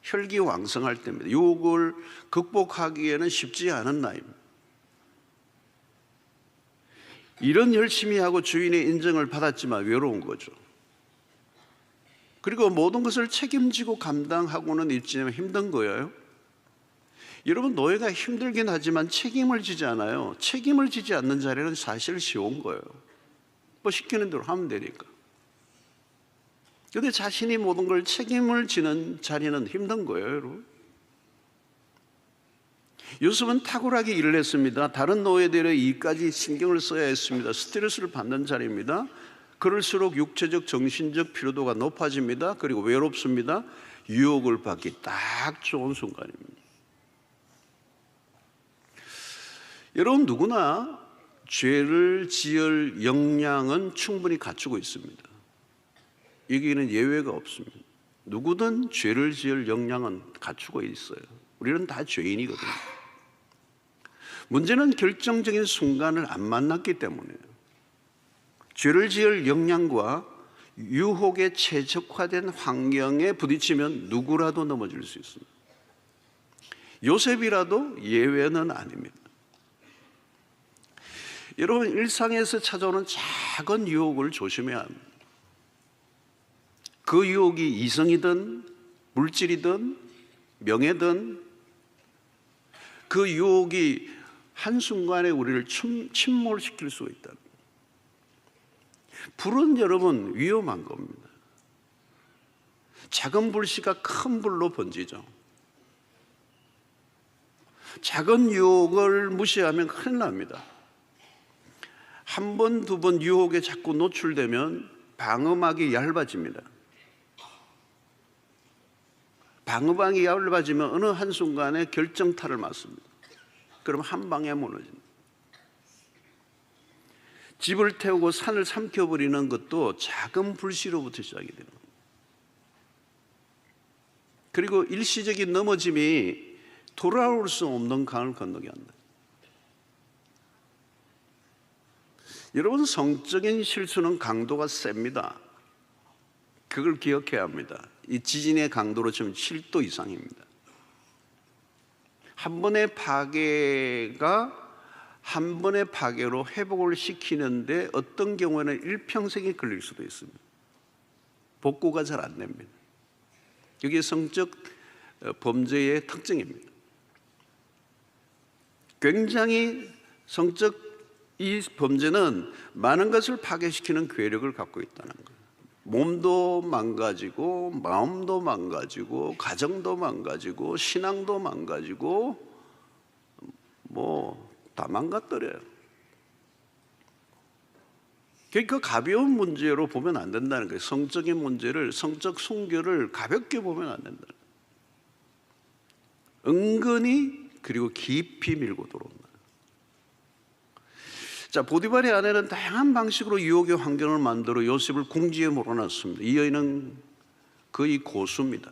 혈기왕성할 때입니다. 유혹을 극복하기에는 쉽지 않은 나이입니다. 이런 열심히 하고 주인의 인정을 받았지만 외로운 거죠. 그리고 모든 것을 책임지고 감당하고는 있지만 힘든 거예요. 여러분, 노예가 힘들긴 하지만 책임을 지지 않아요. 책임을 지지 않는 자리는 사실 쉬운 거예요. 뭐 시키는 대로 하면 되니까. 그런데 자신이 모든 걸 책임을 지는 자리는 힘든 거예요, 여러분. 요셉은 탁월하게 일을 했습니다. 다른 노예들의 일까지 신경을 써야 했습니다. 스트레스를 받는 자리입니다. 그럴수록 육체적, 정신적 피로도가 높아집니다. 그리고 외롭습니다. 유혹을 받기 딱 좋은 순간입니다. 여러분, 누구나 죄를 지을 역량은 충분히 갖추고 있습니다. 여기는 예외가 없습니다. 누구든 죄를 지을 역량은 갖추고 있어요. 우리는 다 죄인이거든요. 문제는 결정적인 순간을 안 만났기 때문이에요. 죄를 지을 역량과 유혹에 최적화된 환경에 부딪히면 누구라도 넘어질 수 있습니다. 요셉이라도 예외는 아닙니다. 여러분, 일상에서 찾아오는 작은 유혹을 조심해야 합니다. 그 유혹이 이성이든 물질이든 명예든 그 유혹이 한순간에 우리를 침몰시킬 수가 있다. 불은 여러분 위험한 겁니다. 작은 불씨가 큰 불로 번지죠. 작은 유혹을 무시하면 큰일 납니다. 한 번, 두 번 유혹에 자꾸 노출되면 방어막이 얇아집니다. 방어막이 얇아지면 어느 한순간에 결정타를 맞습니다. 그럼 한 방에 무너집니다. 집을 태우고 산을 삼켜버리는 것도 작은 불씨로부터 시작이 되는 겁니다. 그리고 일시적인 넘어짐이 돌아올 수 없는 강을 건너게 한다. 여러분, 성적인 실수는 강도가 셉니다. 그걸 기억해야 합니다. 이 지진의 강도로 치면 7도 이상입니다. 한 번의 파괴가 한 번의 파괴로 회복을 시키는데 어떤 경우에는 일평생이 걸릴 수도 있습니다. 복구가 잘 안 됩니다. 이게 성적 범죄의 특징입니다. 굉장히 성적 이 범죄는 많은 것을 파괴시키는 괴력을 갖고 있다는 거예요. 몸도 망가지고 마음도 망가지고 가정도 망가지고 신앙도 망가지고 뭐 다 망가뜨려요. 그러니까 가벼운 문제로 보면 안 된다는 거예요. 성적인 문제를, 성적 순결을 가볍게 보면 안 된다는 거예요. 은근히 그리고 깊이 밀고 들어온다. 자, 보디발의 아내는 다양한 방식으로 유혹의 환경을 만들어 요셉을 궁지에 몰아넣습니다. 이 여인은 거의 고수입니다.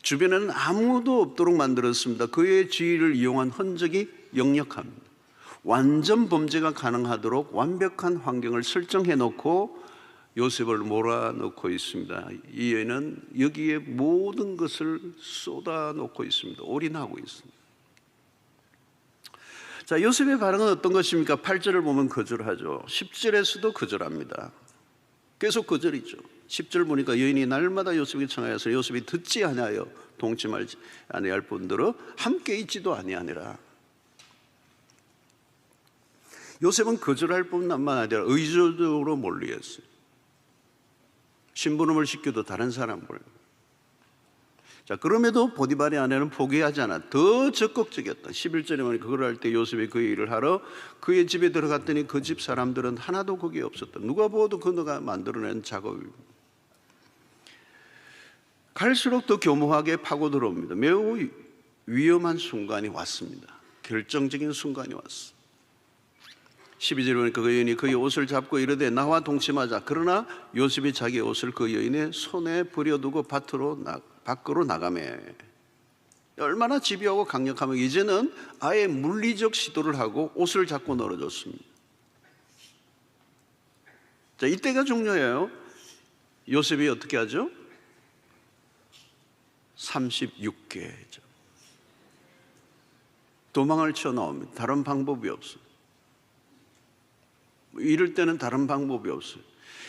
주변에는 아무도 없도록 만들었습니다. 그의 지위를 이용한 흔적이 역력합니다. 완전 범죄가 가능하도록 완벽한 환경을 설정해 놓고 요셉을 몰아넣고 있습니다. 이 여인은 여기에 모든 것을 쏟아놓고 있습니다. 올인하고 있습니다. 자, 요셉의 반응은 어떤 것입니까? 8절을 보면 거절하죠. 10절에서도 거절합니다. 계속 거절이죠. 10절 보니까 여인이 날마다 요셉에게 청하여서 요셉이 듣지 아니하여 동침하지 아니할 뿐더러 함께 있지도 아니하니라. 요셉은 거절할 뿐만 아니라 의존적으로 몰리했어요. 심부름을 시켜도 다른 사람을. 자, 그럼에도 보디발의 아내는 포기하지 않아 더 적극적이었다. 11절에 보니 그걸 할 때 요셉이 그 일을 하러 그의 집에 들어갔더니 그 집 사람들은 하나도 거기에 없었다. 누가 보아도 그너가 만들어낸 작업입니다. 갈수록 더 교묘하게 파고 들어옵니다. 매우 위험한 순간이 왔습니다. 결정적인 순간이 왔어. 12절에 보니까 그 여인이 그의 옷을 잡고 이르되 나와 동침하자. 그러나 요셉이 자기의 옷을 그 여인의 손에 버려두고 밖으로 나가매. 얼마나 집요하고 강력하면 이제는 아예 물리적 시도를 하고 옷을 잡고 늘어졌습니다. 자, 이때가 중요해요. 요셉이 어떻게 하죠? 36개죠. 도망을 쳐 나옵니다. 다른 방법이 없어요. 이럴 때는 다른 방법이 없어요.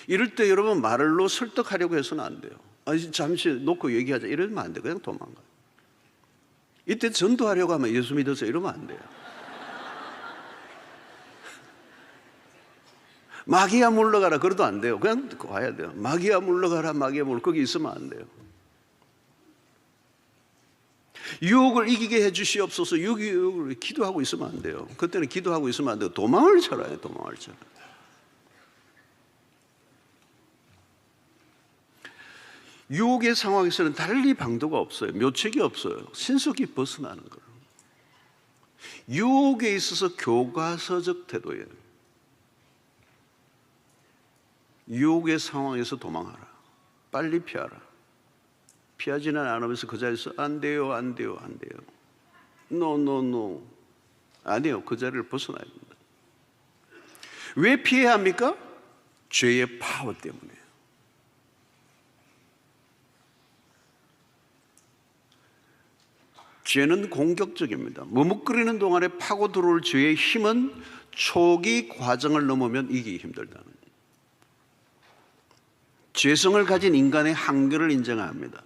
이럴 때 여러분 말로 설득하려고 해서는 안 돼요. 아니, 잠시 놓고 얘기하자 이러면 안 돼요. 그냥 도망가요. 이때 전도하려고 하면 예수 믿어서 이러면 안 돼요. 마귀야 물러가라 그래도 안 돼요. 그냥 와야 돼요. 마귀야 물러가라, 마귀야 거기 있으면 안 돼요. 유혹을 이기게 해주시옵소서. 유혹을 기도하고 있으면 안 돼요. 그때는 기도하고 있으면 안 돼요. 도망을 쳐라요. 도망을 쳐라. 유혹의 상황에서는 달리 방도가 없어요. 묘책이 없어요. 신속히 벗어나는 거예요. 유혹에 있어서 교과서적 태도예요. 유혹의 상황에서 도망하라. 빨리 피하라. 피하지는 않으면서 그 자리에서 안 돼요, 안 돼요, 안 돼요. No. 아니에요. 그 자리를 벗어나야 됩니다. 왜 피해야 합니까? 죄의 파워 때문에. 죄는 공격적입니다. 머뭇거리는 동안에 파고 들어올 죄의 힘은 초기 과정을 넘으면 이기기 힘들다는 거예요. 죄성을 가진 인간의 한계를 인정합니다.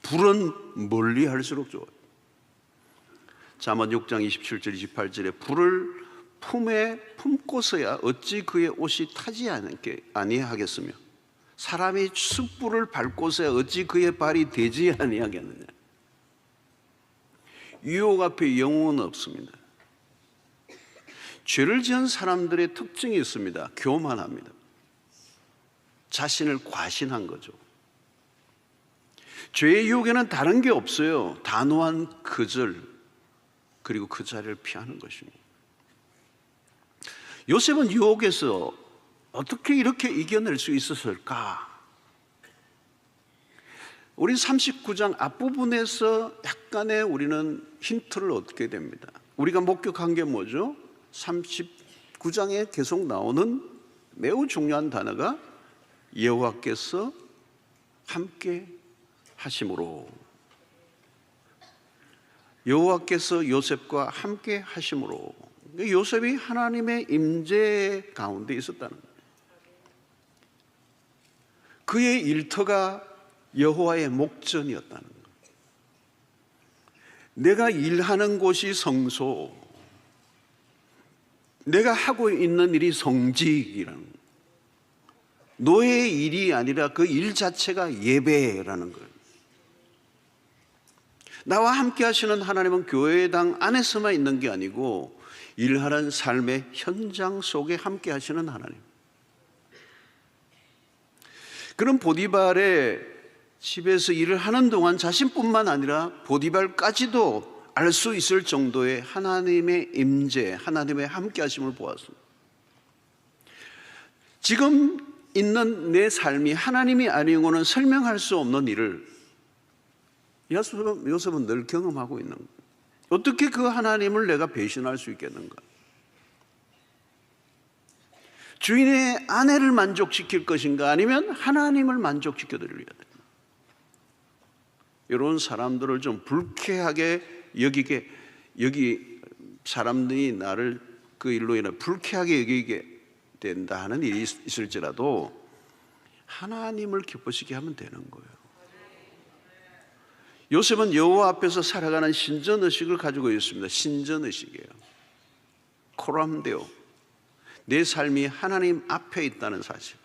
불은 멀리 할수록 좋아요. 잠언 6장 27절 28절에 불을 품에 품고서야 어찌 그의 옷이 타지 아니하겠으며 사람이 숯불을 밟고서야 어찌 그의 발이 되지 아니하겠느냐. 유혹 앞에 영웅은 없습니다. 죄를 지은 사람들의 특징이 있습니다. 교만합니다. 자신을 과신한 거죠. 죄의 유혹에는 다른 게 없어요. 단호한 거절, 그리고 그 자리를 피하는 것입니다. 요셉은 유혹에서 어떻게 이렇게 이겨낼 수 있었을까? 우리 39장 앞부분에서 약간의 우리는 힌트를 얻게 됩니다. 우리가 목격한 게 뭐죠? 39장에 계속 나오는 매우 중요한 단어가 여호와께서 함께 하심으로, 여호와께서 요셉과 함께 하심으로, 요셉이 하나님의 임재 가운데 있었다는 거예요. 그의 일터가 여호와의 목전이었다는 거예요. 내가 일하는 곳이 성소, 내가 하고 있는 일이 성직이라는 거예요. 노예의 일이 아니라 그 일 자체가 예배라는 거예요. 나와 함께 하시는 하나님은 교회당 안에서만 있는 게 아니고 일하는 삶의 현장 속에 함께 하시는 하나님. 그런 보디발의 집에서 일을 하는 동안 자신뿐만 아니라 보디발까지도 알 수 있을 정도의 하나님의 임재, 하나님의 함께 하심을 보았습니다. 지금 있는 내 삶이 하나님이 아니고는 설명할 수 없는 일을 요셉은 늘 경험하고 있는 거예요. 어떻게 그 하나님을 내가 배신할 수 있겠는가? 주인의 아내를 만족시킬 것인가? 아니면 하나님을 만족시켜 드리려야 됩니다. 이런 사람들을 좀 불쾌하게 여기 사람들이 나를 그 일로 인해 불쾌하게 여기게 된다 하는 일이 있을지라도 하나님을 기쁘시게 하면 되는 거예요. 요셉은 여호와 앞에서 살아가는 신전의식을 가지고 있습니다. 신전의식이에요. 코람데오, 내 삶이 하나님 앞에 있다는 사실.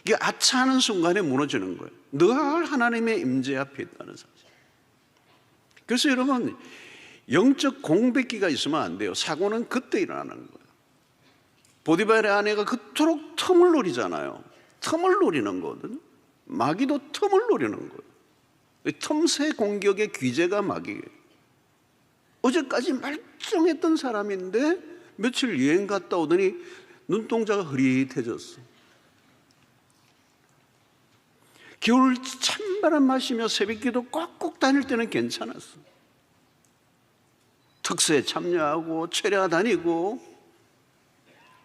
이게 아차하는 순간에 무너지는 거예요. 늘 하나님의 임재 앞에 있다는 사실. 그래서 여러분, 영적 공백기가 있으면 안 돼요. 사고는 그때 일어나는 거예요. 보디발의 아내가 그토록 틈을 노리잖아요. 틈을 노리는 거거든요. 마귀도 틈을 노리는 거예요. 틈새 공격의 귀재가 마귀예요. 어제까지 멀쩡했던 사람인데 며칠 여행 갔다 오더니 눈동자가 흐릿해졌어. 겨울 참 찬바람 마시며 새벽기도 꼭꼭 다닐 때는 괜찮았어. 특사에 참여하고 체려다니고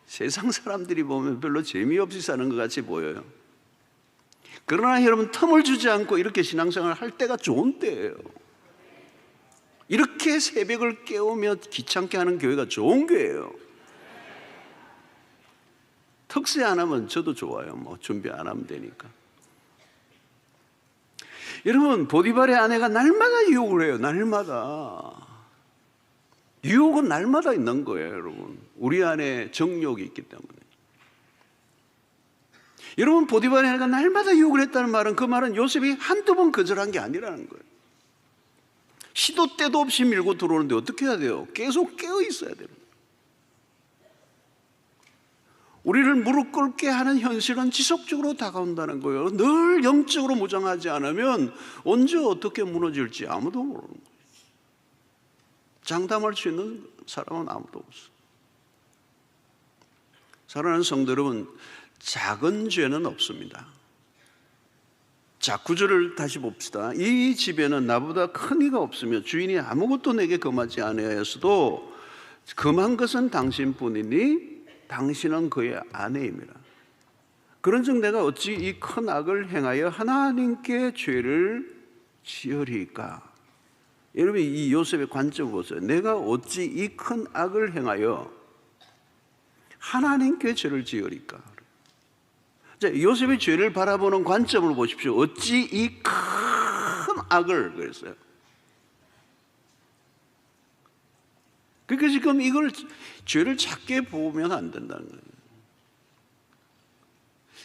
세상 사람들이 보면 별로 재미없이 사는 것 같이 보여요. 그러나 여러분, 틈을 주지 않고 이렇게 신앙생활을 할 때가 좋은 때예요. 이렇게 새벽을 깨우며 귀찮게 하는 교회가 좋은 교회예요. 특세 안 하면 저도 좋아요. 뭐 준비 안 하면 되니까. 여러분, 보디발의 아내가 날마다 유혹을 해요. 날마다. 유혹은 날마다 있는 거예요, 여러분. 우리 안에 정욕이 있기 때문에. 여러분, 보디발의 아내가 날마다 유혹을 했다는 말은, 그 말은 요셉이 한두 번 거절한 게 아니라는 거예요. 시도 때도 없이 밀고 들어오는데 어떻게 해야 돼요? 계속 깨어 있어야 돼요. 우리를 무릎 꿇게 하는 현실은 지속적으로 다가온다는 거예요. 늘 영적으로 무장하지 않으면 언제 어떻게 무너질지 아무도 모르는 거예요. 장담할 수 있는 사람은 아무도 없어요. 사랑하는 성도 여러분, 작은 죄는 없습니다. 자, 9절을 다시 봅시다. 이 집에는 나보다 큰 이가 없으며 주인이 아무것도 내게 금하지 아니하였어도 금한 것은 당신뿐이니 당신은 그의 아내입니다. 그런즉 내가 어찌 이 큰 악을 행하여 하나님께 죄를 지으리까? 여러분, 이 요셉의 관점을 보세요. 내가 어찌 이 큰 악을 행하여 하나님께 죄를 지으리까? 자, 요셉의 죄를 바라보는 관점을 보십시오. 어찌 이 큰 악을 그랬어요. 그러니까 지금 이걸 죄를 작게 보면 안 된다는 거예요.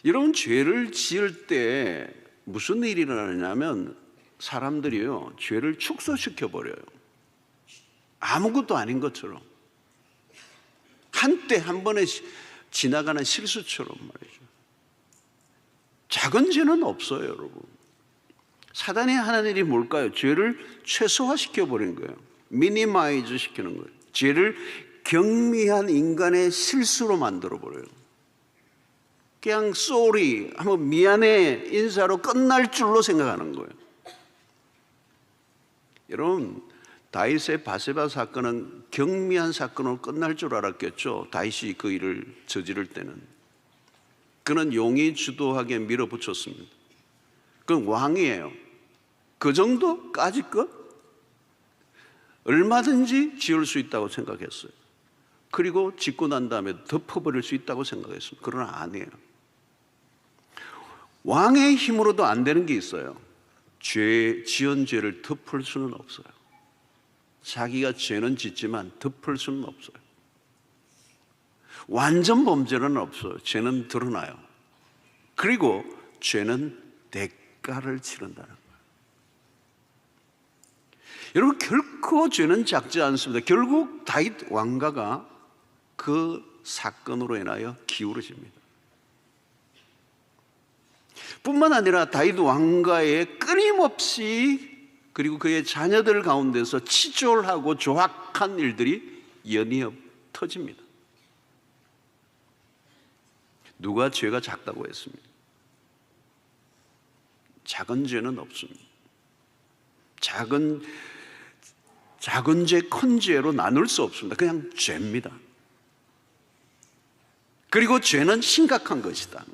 여러분, 죄를 지을 때 무슨 일이 일어나냐면 사람들이요, 죄를 축소시켜 버려요. 아무것도 아닌 것처럼, 한때 한 번에 지나가는 실수처럼 말이죠. 작은 죄는 없어요, 여러분. 사단이 하는 일이 뭘까요? 죄를 최소화시켜 버리는 거예요. 미니마이즈 시키는 거예요. 죄를 경미한 인간의 실수로 만들어 버려요. 그냥 sorry, 한번 미안해 인사로 끝날 줄로 생각하는 거예요. 여러분, 다윗의 바세바 사건은 경미한 사건으로 끝날 줄 알았겠죠. 다윗이 그 일을 저지를 때는. 그는 용이 주도하게 밀어붙였습니다. 그건 왕이에요. 그 정도까지 것? 얼마든지 지을 수 있다고 생각했어요. 그리고 짓고 난 다음에 덮어버릴 수 있다고 생각했습니다. 그러나 아니에요. 왕의 힘으로도 안 되는 게 있어요. 지은 죄를 덮을 수는 없어요. 자기가 죄는 짓지만 덮을 수는 없어요. 완전 범죄는 없어요. 죄는 드러나요. 그리고 죄는 대가를 치른다는 거예요. 여러분, 결코 죄는 작지 않습니다. 결국 다윗 왕가가 그 사건으로 인하여 기울어집니다. 뿐만 아니라 다윗 왕가의 끊임없이, 그리고 그의 자녀들 가운데서 치졸하고 조악한 일들이 연이어 터집니다. 누가 죄가 작다고 했습니다? 작은 죄는 없습니다. 작은 죄, 큰 죄로 나눌 수 없습니다. 그냥 죄입니다. 그리고 죄는 심각한 것이다.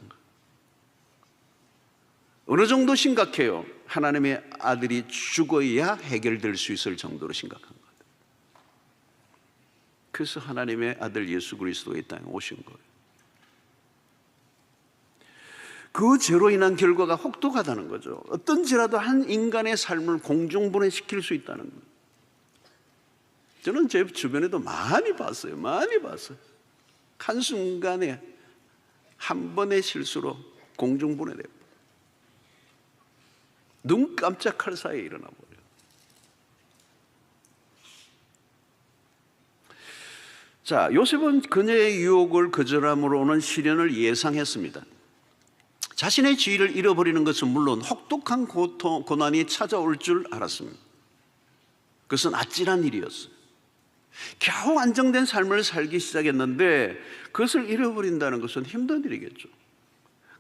어느 정도 심각해요? 하나님의 아들이 죽어야 해결될 수 있을 정도로 심각한 것. 그래서 하나님의 아들 예수 그리스도가 이 땅에 오신 거예요. 그 죄로 인한 결과가 혹독하다는 거죠. 어떤 죄라도 한 인간의 삶을 공중분해시킬 수 있다는 거예요. 저는 제 주변에도 많이 봤어요. 한순간에 한 번의 실수로 공중분해돼요. 눈 깜짝할 사이에 일어나 버려요. 자, 요셉은 그녀의 유혹을 거절함으로 오는 시련을 예상했습니다. 자신의 지위를 잃어버리는 것은 물론 혹독한 고난이 찾아올 줄 알았습니다. 그것은 아찔한 일이었어요. 겨우 안정된 삶을 살기 시작했는데 그것을 잃어버린다는 것은 힘든 일이겠죠.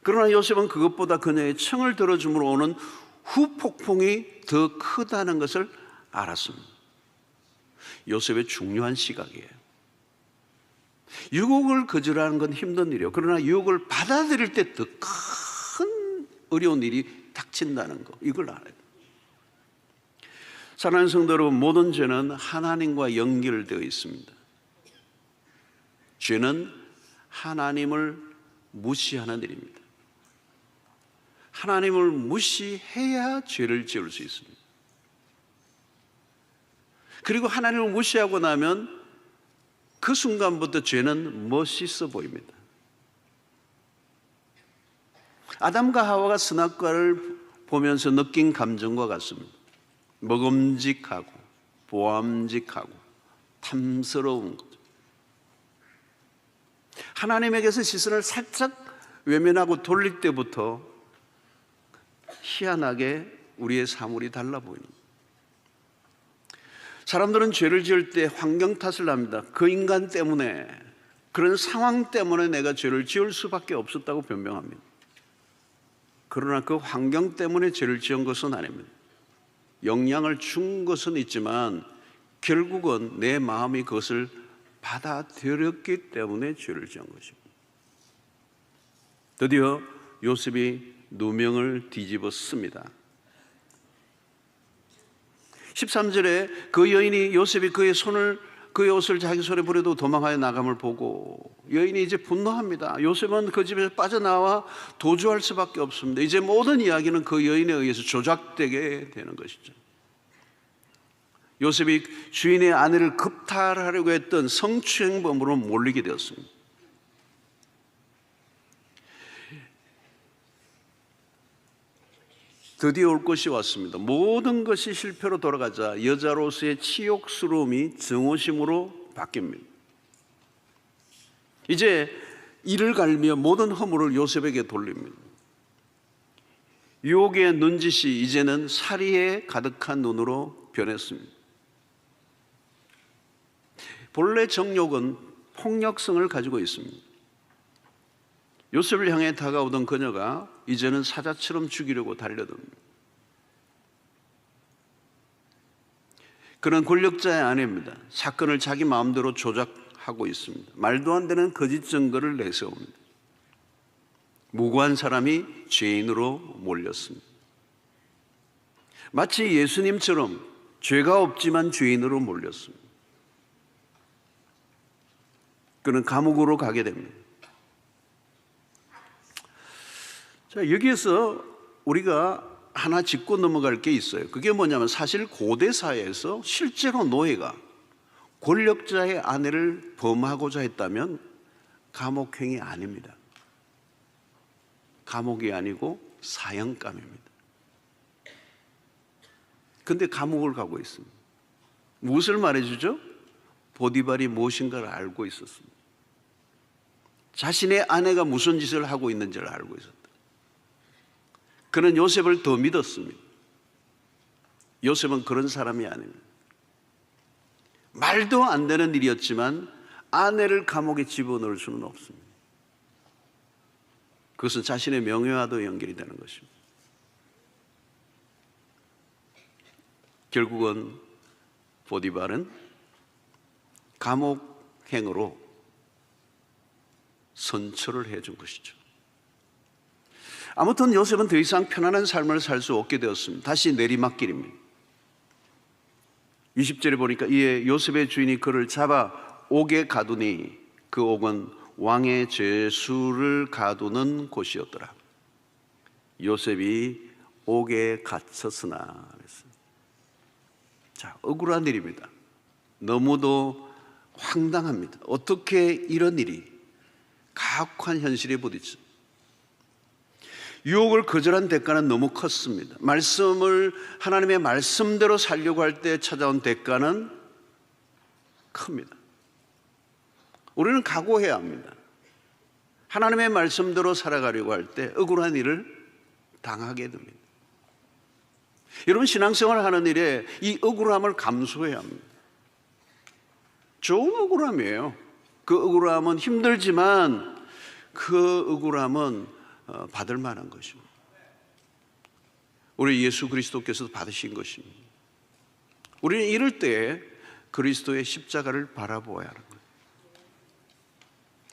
그러나 요셉은 그것보다 그녀의 청을 들어줌으로 오는 후폭풍이 더 크다는 것을 알았습니다. 요셉의 중요한 시각이에요. 유혹을 거절하는 건 힘든 일이에요. 그러나 유혹을 받아들일 때 더 큰 어려운 일이 닥친다는 거, 이걸 알아요. 사랑하는 성도 여러분, 모든 죄는 하나님과 연결되어 있습니다. 죄는 하나님을 무시하는 일입니다. 하나님을 무시해야 죄를 지을 수 있습니다. 그리고 하나님을 무시하고 나면 그 순간부터 죄는 멋있어 보입니다. 아담과 하와가 선악과를 보면서 느낀 감정과 같습니다. 먹음직하고 보암직하고 탐스러운 거죠. 하나님에게서 시선을 살짝 외면하고 돌릴 때부터 희한하게 우리의 사물이 달라 보입니다. 사람들은 죄를 지을 때 환경 탓을 합니다. 그 인간 때문에, 그런 상황 때문에 내가 죄를 지을 수밖에 없었다고 변명합니다. 그러나 그 환경 때문에 죄를 지은 것은 아닙니다. 영향을 준 것은 있지만 결국은 내 마음이 그것을 받아들였기 때문에 죄를 지은 것입니다. 드디어 요셉이 누명을 뒤집었습니다. 13절에 그 여인이 요셉이 그의 옷을 자기 손에 부려도 도망하여 나감을 보고 여인이 이제 분노합니다. 요셉은 그 집에서 빠져나와 도주할 수밖에 없습니다. 이제 모든 이야기는 그 여인에 의해서 조작되게 되는 것이죠. 요셉이 주인의 아내를 급탈하려고 했던 성추행범으로 몰리게 되었습니다. 드디어 올 것이 왔습니다. 모든 것이 실패로 돌아가자 여자로서의 치욕스러움이 증오심으로 바뀝니다. 이제 이를 갈며 모든 허물을 요셉에게 돌립니다. 유혹의 눈짓이 이제는 살이에 가득한 눈으로 변했습니다. 본래 정욕은 폭력성을 가지고 있습니다. 요셉을 향해 다가오던 그녀가 이제는 사자처럼 죽이려고 달려듭니다. 그는 권력자의 아내입니다. 사건을 자기 마음대로 조작하고 있습니다. 말도 안 되는 거짓 증거를 내세웁니다. 무고한 사람이 죄인으로 몰렸습니다. 마치 예수님처럼 죄가 없지만 죄인으로 몰렸습니다. 그는 감옥으로 가게 됩니다. 자, 여기에서 우리가 하나 짚고 넘어갈 게 있어요. 그게 뭐냐면 사실 고대 사회에서 실제로 노예가 권력자의 아내를 범하고자 했다면 감옥행위 아닙니다. 감옥이 아니고 사형감입니다. 그런데 감옥을 가고 있습니다. 무엇을 말해주죠? 보디발이 무엇인가를 알고 있었습니다. 자신의 아내가 무슨 짓을 하고 있는지를 알고 있었다. 그는 요셉을 더 믿었습니다. 요셉은 그런 사람이 아닙니다. 말도 안 되는 일이었지만 아내를 감옥에 집어넣을 수는 없습니다. 그것은 자신의 명예와도 연결이 되는 것입니다. 결국은 보디발은 감옥행으로 선처를 해준 것이죠. 아무튼 요셉은 더 이상 편안한 삶을 살 수 없게 되었습니다. 다시 내리막길입니다. 20절에 보니까 이에 요셉의 주인이 그를 잡아 옥에 가두니 그 옥은 왕의 죄수를 가두는 곳이었더라. 요셉이 옥에 갇혔으나 그랬습니다. 자, 억울한 일입니다. 너무도 황당합니다. 어떻게 이런 일이 가혹한 현실에 부딪혀 유혹을 거절한 대가는 너무 컸습니다. 하나님의 말씀대로 살려고 할 때 찾아온 대가는 큽니다. 우리는 각오해야 합니다. 하나님의 말씀대로 살아가려고 할 때 억울한 일을 당하게 됩니다. 여러분, 신앙생활을 하는 일에 이 억울함을 감수해야 합니다. 좋은 억울함이에요. 그 억울함은 힘들지만 그 억울함은 받을 만한 것입니다. 우리 예수 그리스도께서 받으신 것입니다. 우리는 이럴 때 그리스도의 십자가를 바라보아야 하는 거예요.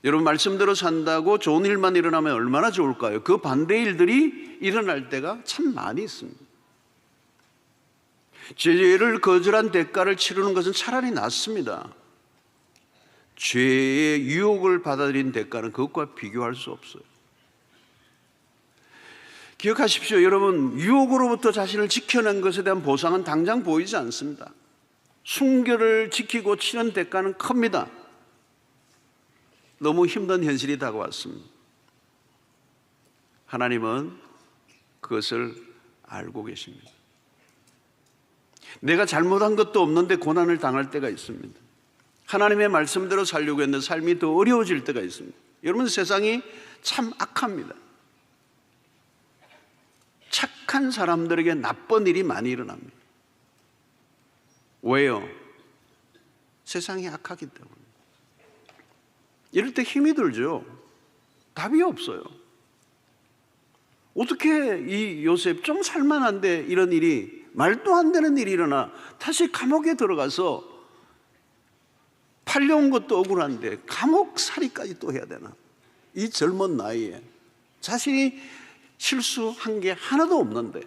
여러분, 말씀대로 산다고 좋은 일만 일어나면 얼마나 좋을까요? 그 반대 일들이 일어날 때가 참 많이 있습니다. 죄를 거절한 대가를 치르는 것은 차라리 낫습니다. 죄의 유혹을 받아들인 대가는 그것과 비교할 수 없어요. 기억하십시오. 여러분, 유혹으로부터 자신을 지켜낸 것에 대한 보상은 당장 보이지 않습니다. 순결을 지키고 치는 대가는 큽니다. 너무 힘든 현실이 다가왔습니다. 하나님은 그것을 알고 계십니다. 내가 잘못한 것도 없는데 고난을 당할 때가 있습니다. 하나님의 말씀대로 살려고 했는데 삶이 더 어려워질 때가 있습니다. 여러분, 세상이 참 악합니다. 착한 사람들에게 나쁜 일이 많이 일어납니다. 왜요? 세상이 악하기 때문에. 이럴 때 힘이 들죠. 답이 없어요. 어떻게 이 요셉 좀 살만한데 이런 일이, 말도 안 되는 일이 일어나 다시 감옥에 들어가서 팔려온 것도 억울한데 감옥살이까지 또 해야 되나? 이 젊은 나이에 자신이 실수한 게 하나도 없는데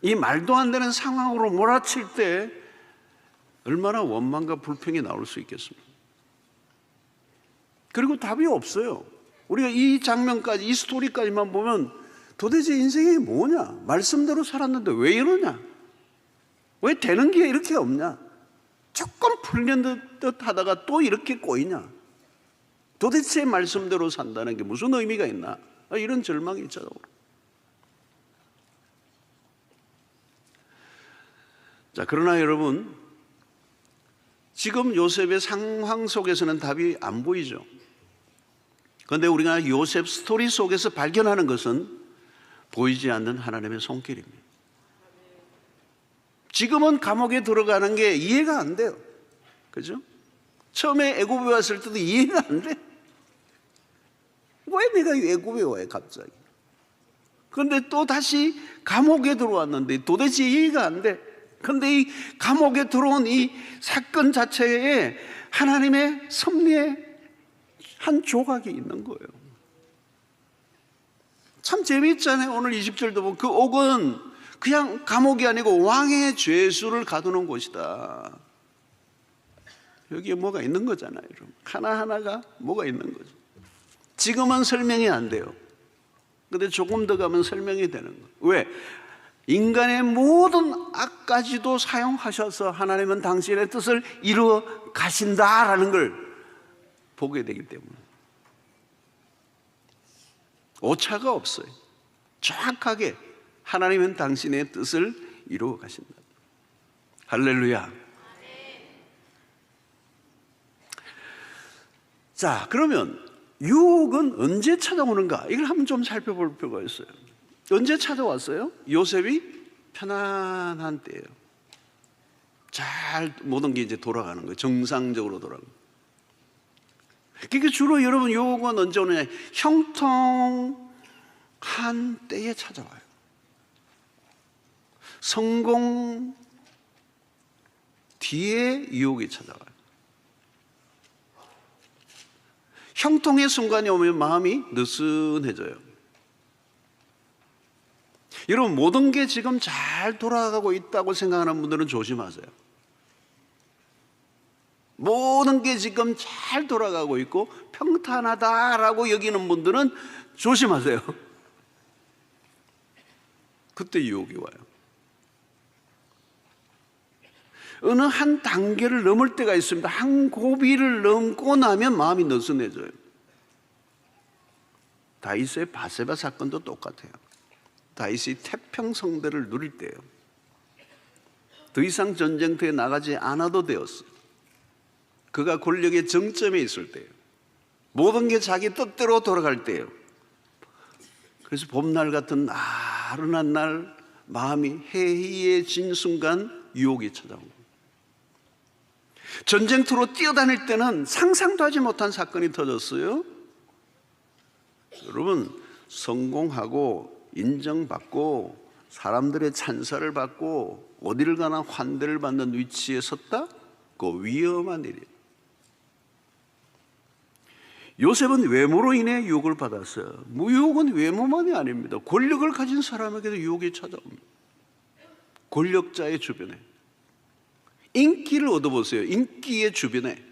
이 말도 안 되는 상황으로 몰아칠 때 얼마나 원망과 불평이 나올 수 있겠습니까? 그리고 답이 없어요. 우리가 이 장면까지, 이 스토리까지만 보면 도대체 인생이 뭐냐? 말씀대로 살았는데 왜 이러냐? 왜 되는 게 이렇게 없냐? 조금 풀린 듯 하다가 또 이렇게 꼬이냐? 도대체 말씀대로 산다는 게 무슨 의미가 있나? 이런 절망이 찾아오고. 자, 그러나 여러분, 지금 요셉의 상황 속에서는 답이 안 보이죠. 그런데 우리가 요셉 스토리 속에서 발견하는 것은 보이지 않는 하나님의 손길입니다. 지금은 감옥에 들어가는 게 이해가 안 돼요. 그죠? 처음에 애굽에 왔을 때도 이해가 안 돼. 왜 내가 애굽에 와요, 갑자기? 그런데 또 다시 감옥에 들어왔는데 도대체 이해가 안 돼. 그런데 이 감옥에 들어온 이 사건 자체에 하나님의 섭리의 한 조각이 있는 거예요. 참 재미있잖아요. 오늘 20절도 보면 그 옥은 그냥 감옥이 아니고 왕의 죄수를 가두는 곳이다. 여기에 뭐가 있는 거잖아요. 하나하나가 뭐가 있는 거죠. 지금은 설명이 안 돼요. 근데 조금 더 가면 설명이 되는 거예요. 왜? 인간의 모든 악까지도 사용하셔서 하나님은 당신의 뜻을 이루어 가신다라는 걸 보게 되기 때문에 오차가 없어요. 정확하게 하나님은 당신의 뜻을 이루어 가신다. 할렐루야. 자, 그러면 유혹은 언제 찾아오는가? 이걸 한번 좀 살펴볼 필요가 있어요. 언제 찾아왔어요? 요셉이 편안한 때예요. 잘 모든 게 이제 돌아가는 거예요. 정상적으로 돌아가는 거예요. 그러니까 주로 여러분 유혹은 언제 오느냐? 형통한 때에 찾아와요. 성공 뒤에 유혹이 찾아와요. 형통의 순간이 오면 마음이 느슨해져요. 여러분, 모든 게 지금 잘 돌아가고 있다고 생각하는 분들은 조심하세요. 모든 게 지금 잘 돌아가고 있고 평탄하다라고 여기는 분들은 조심하세요. 그때 유혹이 와요. 어느 한 단계를 넘을 때가 있습니다. 한 고비를 넘고 나면 마음이 느슨해져요. 다윗의 바세바 사건도 똑같아요. 다윗이 태평성대를 누릴 때예요. 더 이상 전쟁터에 나가지 않아도 되었어요. 그가 권력의 정점에 있을 때예요. 모든 게 자기 뜻대로 돌아갈 때예요. 그래서 봄날 같은 나른한 날 마음이 해이해진 순간 유혹이 찾아옵니다. 전쟁터로 뛰어다닐 때는 상상도 하지 못한 사건이 터졌어요. 여러분, 성공하고 인정받고 사람들의 찬사를 받고 어디를 가나 환대를 받는 위치에 섰다? 그 위험한 일이에요. 요셉은 외모로 인해 유혹을 받았어요. 유혹은 외모만이 아닙니다. 권력을 가진 사람에게도 유혹이 찾아옵니다. 권력자의 주변에. 인기를 얻어보세요. 인기의 주변에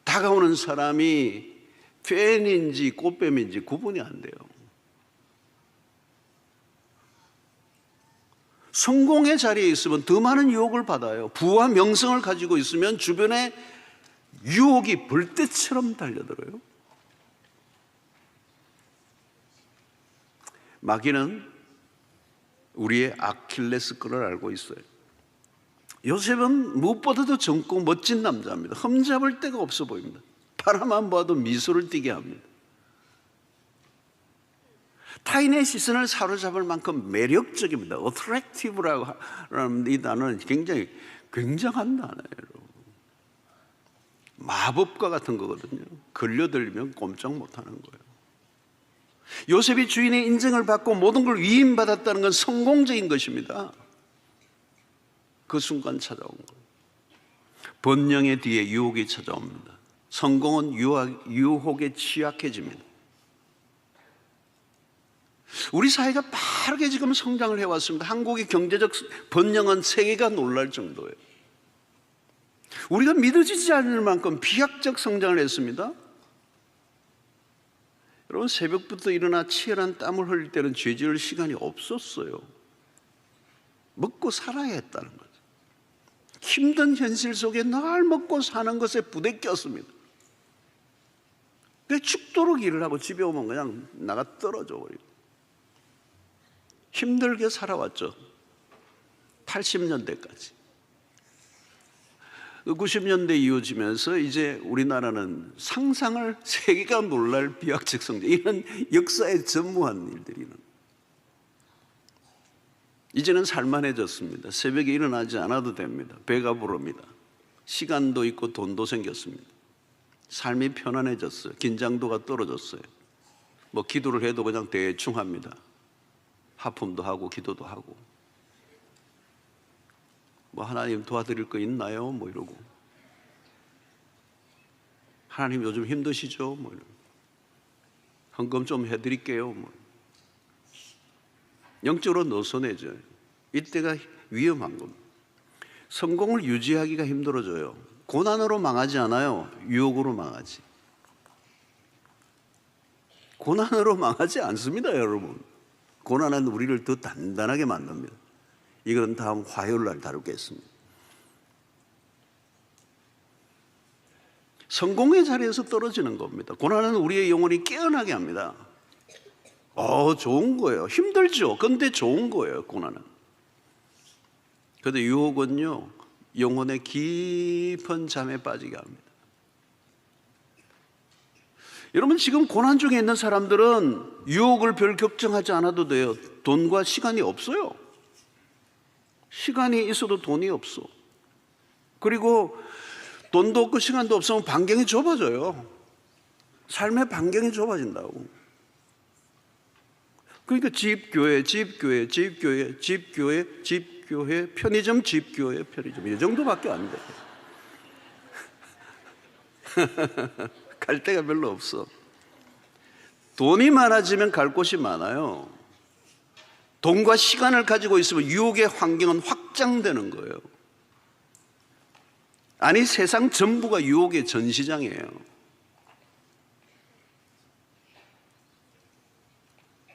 다가오는 사람이 팬인지 꽃뱀인지 구분이 안 돼요. 성공의 자리에 있으면 더 많은 유혹을 받아요. 부와 명성을 가지고 있으면 주변에 유혹이 벌떼처럼 달려들어요. 마귀는 우리의 아킬레스건을 알고 있어요. 요셉은 무엇보다도 젊고 멋진 남자입니다. 흠잡을 데가 없어 보입니다. 바라만 봐도 미소를 띠게 합니다. 타인의 시선을 사로잡을 만큼 매력적입니다. attractive라고 하는 이 단어는 굉장히 굉장한 단어예요. 마법과 같은 거거든요. 걸려들면 꼼짝 못하는 거예요. 요셉이 주인의 인정을 받고 모든 걸 위임받았다는 건 성공적인 것입니다. 그 순간 찾아온 거예요. 번영의 뒤에 유혹이 찾아옵니다. 성공은 유혹에 취약해집니다. 우리 사회가 빠르게 지금 성장을 해왔습니다. 한국의 경제적 번영은 세계가 놀랄 정도예요. 우리가 믿어지지 않을 만큼 비약적 성장을 했습니다. 여러분, 새벽부터 일어나 치열한 땀을 흘릴 때는 죄 지을 시간이 없었어요. 먹고 살아야 했다는 거죠. 힘든 현실 속에 늘 먹고 사는 것에 부대꼈습니다. 그래서 죽도록 일을 하고 집에 오면 그냥 나가 떨어져 버리고 힘들게 살아왔죠. 80년대까지. 90년대 이어지면서 이제 우리나라는 상상을 세계가 놀랄 비약적 성장, 이런 역사에 전무한 일들이 이제는 살만해졌습니다. 새벽에 일어나지 않아도 됩니다. 배가 부릅니다. 시간도 있고 돈도 생겼습니다. 삶이 편안해졌어요. 긴장도가 떨어졌어요. 뭐 기도를 해도 그냥 대충 합니다. 하품도 하고 기도도 하고, 뭐 하나님 도와드릴 거 있나요? 뭐 이러고, 하나님 요즘 힘드시죠? 뭐 이러고, 헌금 좀 해드릴게요. 뭐 영적으로 느슨해져요. 이때가 위험한 겁니다. 성공을 유지하기가 힘들어져요. 고난으로 망하지 않아요. 유혹으로 망하지. 고난으로 망하지 않습니다, 여러분. 고난은 우리를 더 단단하게 만듭니다. 이건 다음 화요일 날 다루겠습니다. 성공의 자리에서 떨어지는 겁니다. 고난은 우리의 영혼이 깨어나게 합니다. 좋은 거예요. 힘들죠. 근데 좋은 거예요, 고난은. 그런데 유혹은요, 영혼의 깊은 잠에 빠지게 합니다. 여러분, 지금 고난 중에 있는 사람들은 유혹을 별 걱정하지 않아도 돼요. 돈과 시간이 없어요. 시간이 있어도 돈이 없어. 그리고 돈도 없고 시간도 없으면 반경이 좁아져요. 삶의 반경이 좁아진다고. 그러니까 집, 교회, 집, 교회, 집, 교회, 집, 교회, 집, 교회, 편의점, 집, 교회, 편의점. 이 정도밖에 안 돼. 갈 데가 별로 없어. 돈이 많아지면 갈 곳이 많아요. 돈과 시간을 가지고 있으면 유혹의 환경은 확장되는 거예요. 아니, 세상 전부가 유혹의 전시장이에요.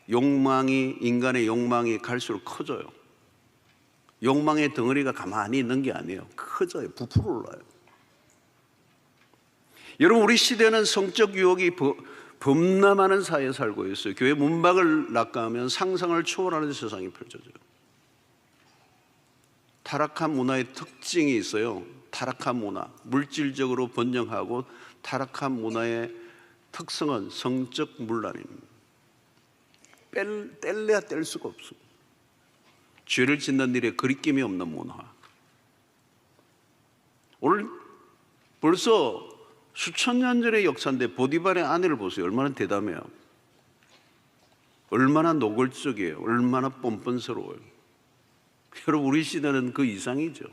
인간의 욕망이 갈수록 커져요. 욕망의 덩어리가 가만히 있는 게 아니에요. 커져요. 부풀어 올라요. 여러분, 우리 시대는 성적 유혹이 범람하는 사회에 살고 있어요. 교회 문밖을 낙하하면 상상을 초월하는 세상이 펼쳐져요. 타락한 문화의 특징이 있어요. 타락한 문화, 물질적으로 번영하고 타락한 문화의 특성은 성적 문란입니다. 뗄래야 뗄 수가 없어. 죄를 짓는 일에 거리낌이 없는 문화. 오늘 벌써 수천 년 전의 역사인데 보디발의 아내를 보세요. 얼마나 대담해요. 얼마나 노골적이에요. 얼마나 뻔뻔스러워요. 여러분, 우리 시대는 그 이상이죠.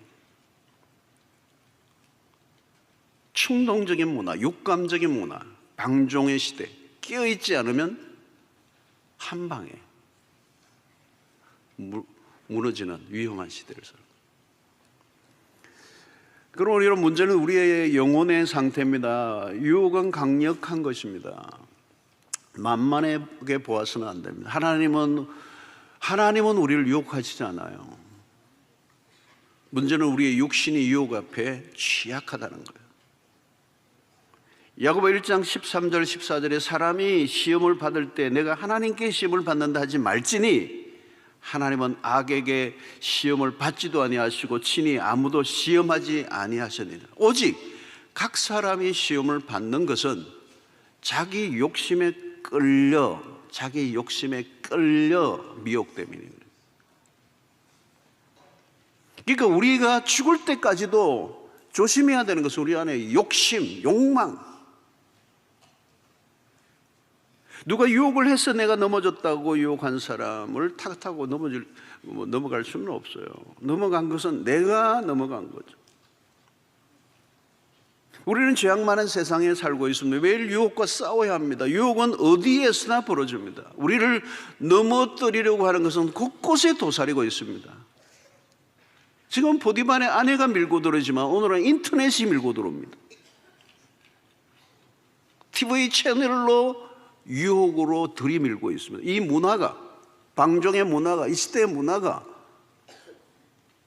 충동적인 문화, 육감적인 문화, 방종의 시대, 끼어있지 않으면 한 방에 무너지는 위험한 시대를 살아요. 그럼 이런 문제는 우리의 영혼의 상태입니다. 유혹은 강력한 것입니다. 만만하게 보아서는 안 됩니다. 하나님은 우리를 유혹하시지 않아요. 문제는 우리의 육신이 유혹 앞에 취약하다는 거예요. 야고보 1장 13절 14절에 사람이 시험을 받을 때 내가 하나님께 시험을 받는다 하지 말지니 하나님은 악에게 시험을 받지도 아니하시고 친히 아무도 시험하지 아니하시니라. 오직 각 사람이 시험을 받는 것은 자기 욕심에 끌려 미혹됨이니라. 그러니까 우리가 죽을 때까지도 조심해야 되는 것은 우리 안에 욕심, 욕망. 누가 유혹을 해서 내가 넘어졌다고 유혹한 사람을 탓하고 넘어갈 수는 없어요. 넘어간 것은 내가 넘어간 거죠. 우리는 죄악 많은 세상에 살고 있습니다. 매일 유혹과 싸워야 합니다. 유혹은 어디에서나 벌어집니다. 우리를 넘어뜨리려고 하는 것은 곳곳에 도사리고 있습니다. 지금 보디반의 아내가 밀고 들어오지만 오늘은 인터넷이 밀고 들어옵니다. TV 채널로 유혹으로 들이밀고 있습니다. 이 문화가, 방종의 문화가, 이 시대의 문화가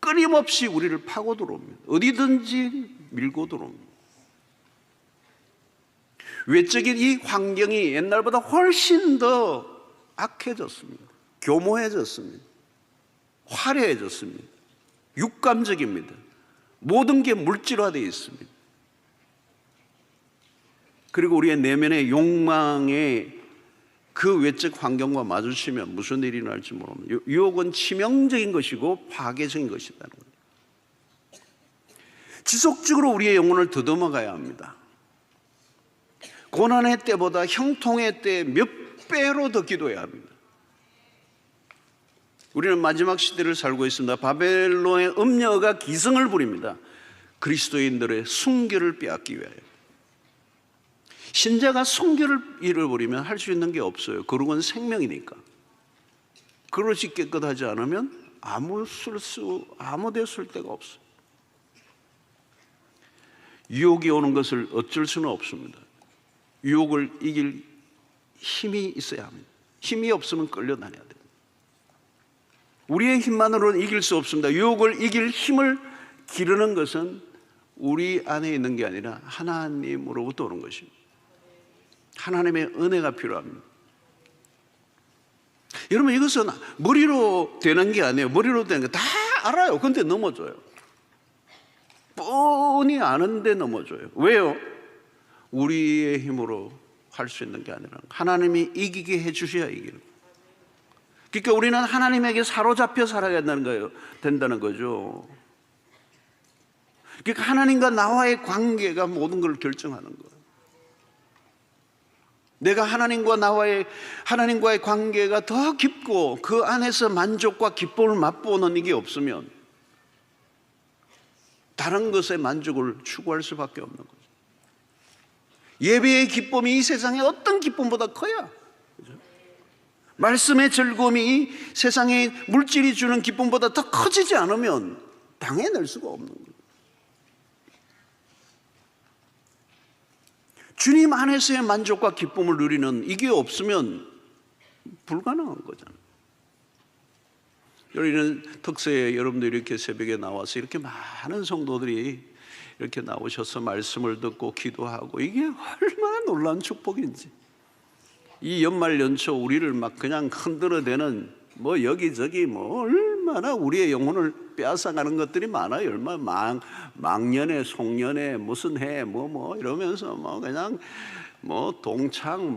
끊임없이 우리를 파고 들어옵니다. 어디든지 밀고 들어옵니다. 외적인 이 환경이 옛날보다 훨씬 더 악해졌습니다. 교모해졌습니다. 화려해졌습니다. 육감적입니다. 모든 게 물질화되어 있습니다. 그리고 우리의 내면의 욕망의 그 외적 환경과 마주치면 무슨 일이 날지 모릅니다. 유혹은 치명적인 것이고 파괴적인 것이라는 거예요. 지속적으로 우리의 영혼을 더듬어 가야 합니다. 고난의 때보다 형통의 때 몇 배로 더 기도해야 합니다. 우리는 마지막 시대를 살고 있습니다. 바벨론의 음녀가 기승을 부립니다. 그리스도인들의 순결을 빼앗기 위하여. 신자가 순결을 잃어버리면 할 수 있는 게 없어요. 거룩은 생명이니까. 그릇이 깨끗하지 않으면 아무 데 쓸 데가 없어요. 유혹이 오는 것을 어쩔 수는 없습니다. 유혹을 이길 힘이 있어야 합니다. 힘이 없으면 끌려다녀야 돼요. 우리의 힘만으로는 이길 수 없습니다. 유혹을 이길 힘을 기르는 것은 우리 안에 있는 게 아니라 하나님으로부터 오는 것입니다. 하나님의 은혜가 필요합니다. 여러분, 이것은 머리로 되는 게 아니에요. 머리로 되는 게 다 알아요. 근데 넘어져요. 뻔히 아는데 넘어져요. 왜요? 우리의 힘으로 할 수 있는 게 아니라 하나님이 이기게 해주셔야 이기는 거예요. 그러니까 우리는 하나님에게 사로잡혀 살아야 된다는 거죠. 그러니까 하나님과 나와의 관계가 모든 걸 결정하는 거예요. 내가 하나님과의 관계가 더 깊고 그 안에서 만족과 기쁨을 맛보는 이게 없으면 다른 것에 만족을 추구할 수밖에 없는 거죠. 예배의 기쁨이 이 세상의 어떤 기쁨보다 커야, 그죠? 말씀의 즐거움이 이 세상의 물질이 주는 기쁨보다 더 커지지 않으면 당해낼 수가 없는 거예요. 주님 안에서의 만족과 기쁨을 누리는 이게 없으면 불가능한 거잖아요. 우리는 특세에 여러분들 이렇게 새벽에 나와서 이렇게 많은 성도들이 이렇게 나오셔서 말씀을 듣고 기도하고 이게 얼마나 놀라운 축복인지. 이 연말 연초 우리를 막 그냥 흔들어대는 뭐 여기저기 뭐 얼마나 우리의 영혼을 빼앗아가는 것들이 많아요. 얼마나 망년에 송년에 무슨 해 뭐 이러면서 뭐 그냥 뭐 동창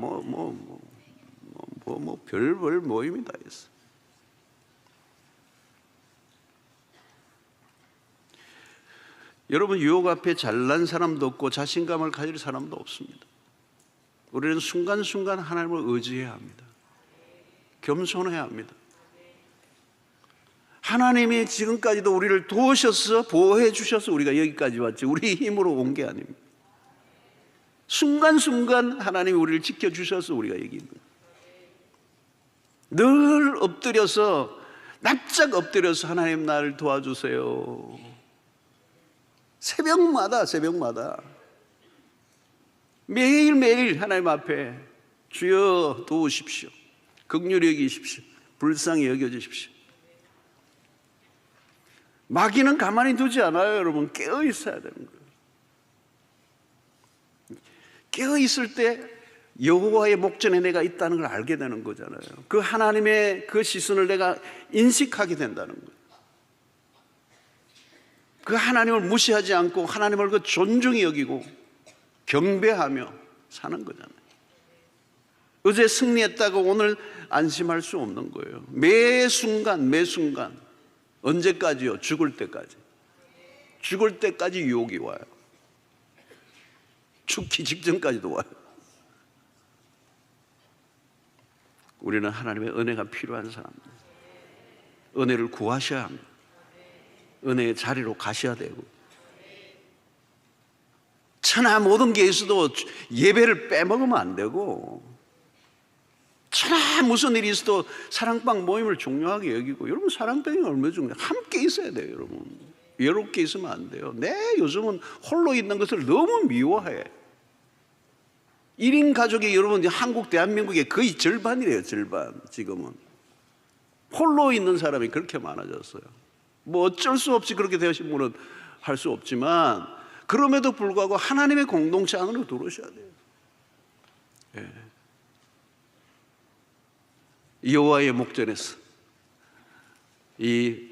별별 모임이 다 있어. 여러분, 유혹 앞에 잘난 사람도 없고 자신감을 가질 사람도 없습니다. 우리는 순간순간 하나님을 의지해야 합니다. 겸손해야 합니다. 하나님이 지금까지도 우리를 도우셔서 보호해 주셔서 우리가 여기까지 왔지 우리 힘으로 온 게 아닙니다. 순간순간 하나님이 우리를 지켜주셔서 우리가 여기 있는 거예요. 늘 엎드려서 납작 엎드려서 하나님 나를 도와주세요. 새벽마다 매일매일 하나님 앞에 주여 도우십시오. 긍휼히 여기십시오. 불쌍히 여겨주십시오. 마귀는 가만히 두지 않아요. 여러분 깨어 있어야 되는 거예요. 깨어 있을 때 여호와의 목전에 내가 있다는 걸 알게 되는 거잖아요. 그 하나님의 그 시선을 내가 인식하게 된다는 거예요. 그 하나님을 무시하지 않고 하나님을 그 존중히 여기고 경배하며 사는 거잖아요. 어제 승리했다고 오늘 안심할 수 없는 거예요. 매 순간 언제까지요? 죽을 때까지 유혹이 와요. 죽기 직전까지도 와요. 우리는 하나님의 은혜가 필요한 사람입니다. 은혜를 구하셔야 합니다. 은혜의 자리로 가셔야 되고, 천하 모든 게에서도 예배를 빼먹으면 안 되고, 천하 무슨 일이 있어도 사랑방 모임을 중요하게 여기고, 여러분 사랑방이 얼마나 중요해요? 함께 있어야 돼요. 여러분 외롭게 있으면 안 돼요. 요즘은 홀로 있는 것을 너무 미워해. 1인 가족이 여러분 한국 대한민국의 거의 절반이래요. 절반. 지금은 홀로 있는 사람이 그렇게 많아졌어요. 뭐 어쩔 수 없이 그렇게 되신 분은 할 수 없지만, 그럼에도 불구하고 하나님의 공동체 안으로 들어오셔야 돼요. 여호와의 목전에서 이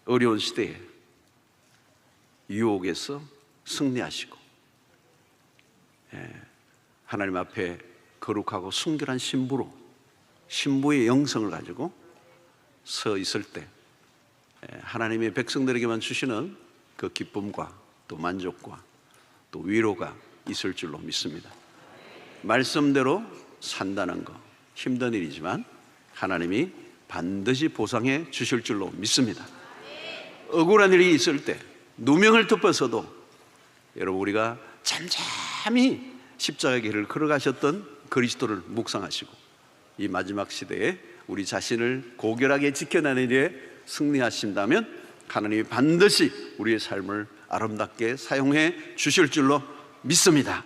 어려운 시대에 유혹에서 승리하시고, 하나님 앞에 거룩하고 순결한 신부의 영성을 가지고 서 있을 때 하나님의 백성들에게만 주시는 그 기쁨과 또 만족과 또 위로가 있을 줄로 믿습니다. 말씀대로 산다는 거 힘든 일이지만 하나님이 반드시 보상해 주실 줄로 믿습니다. 억울한 일이 있을 때 누명을 덮어서도 여러분 우리가 잠잠히 십자가의 길을 걸어가셨던 그리스도를 묵상하시고 이 마지막 시대에 우리 자신을 고결하게 지켜내는 일에 승리하신다면 하나님이 반드시 우리의 삶을 아름답게 사용해 주실 줄로 믿습니다.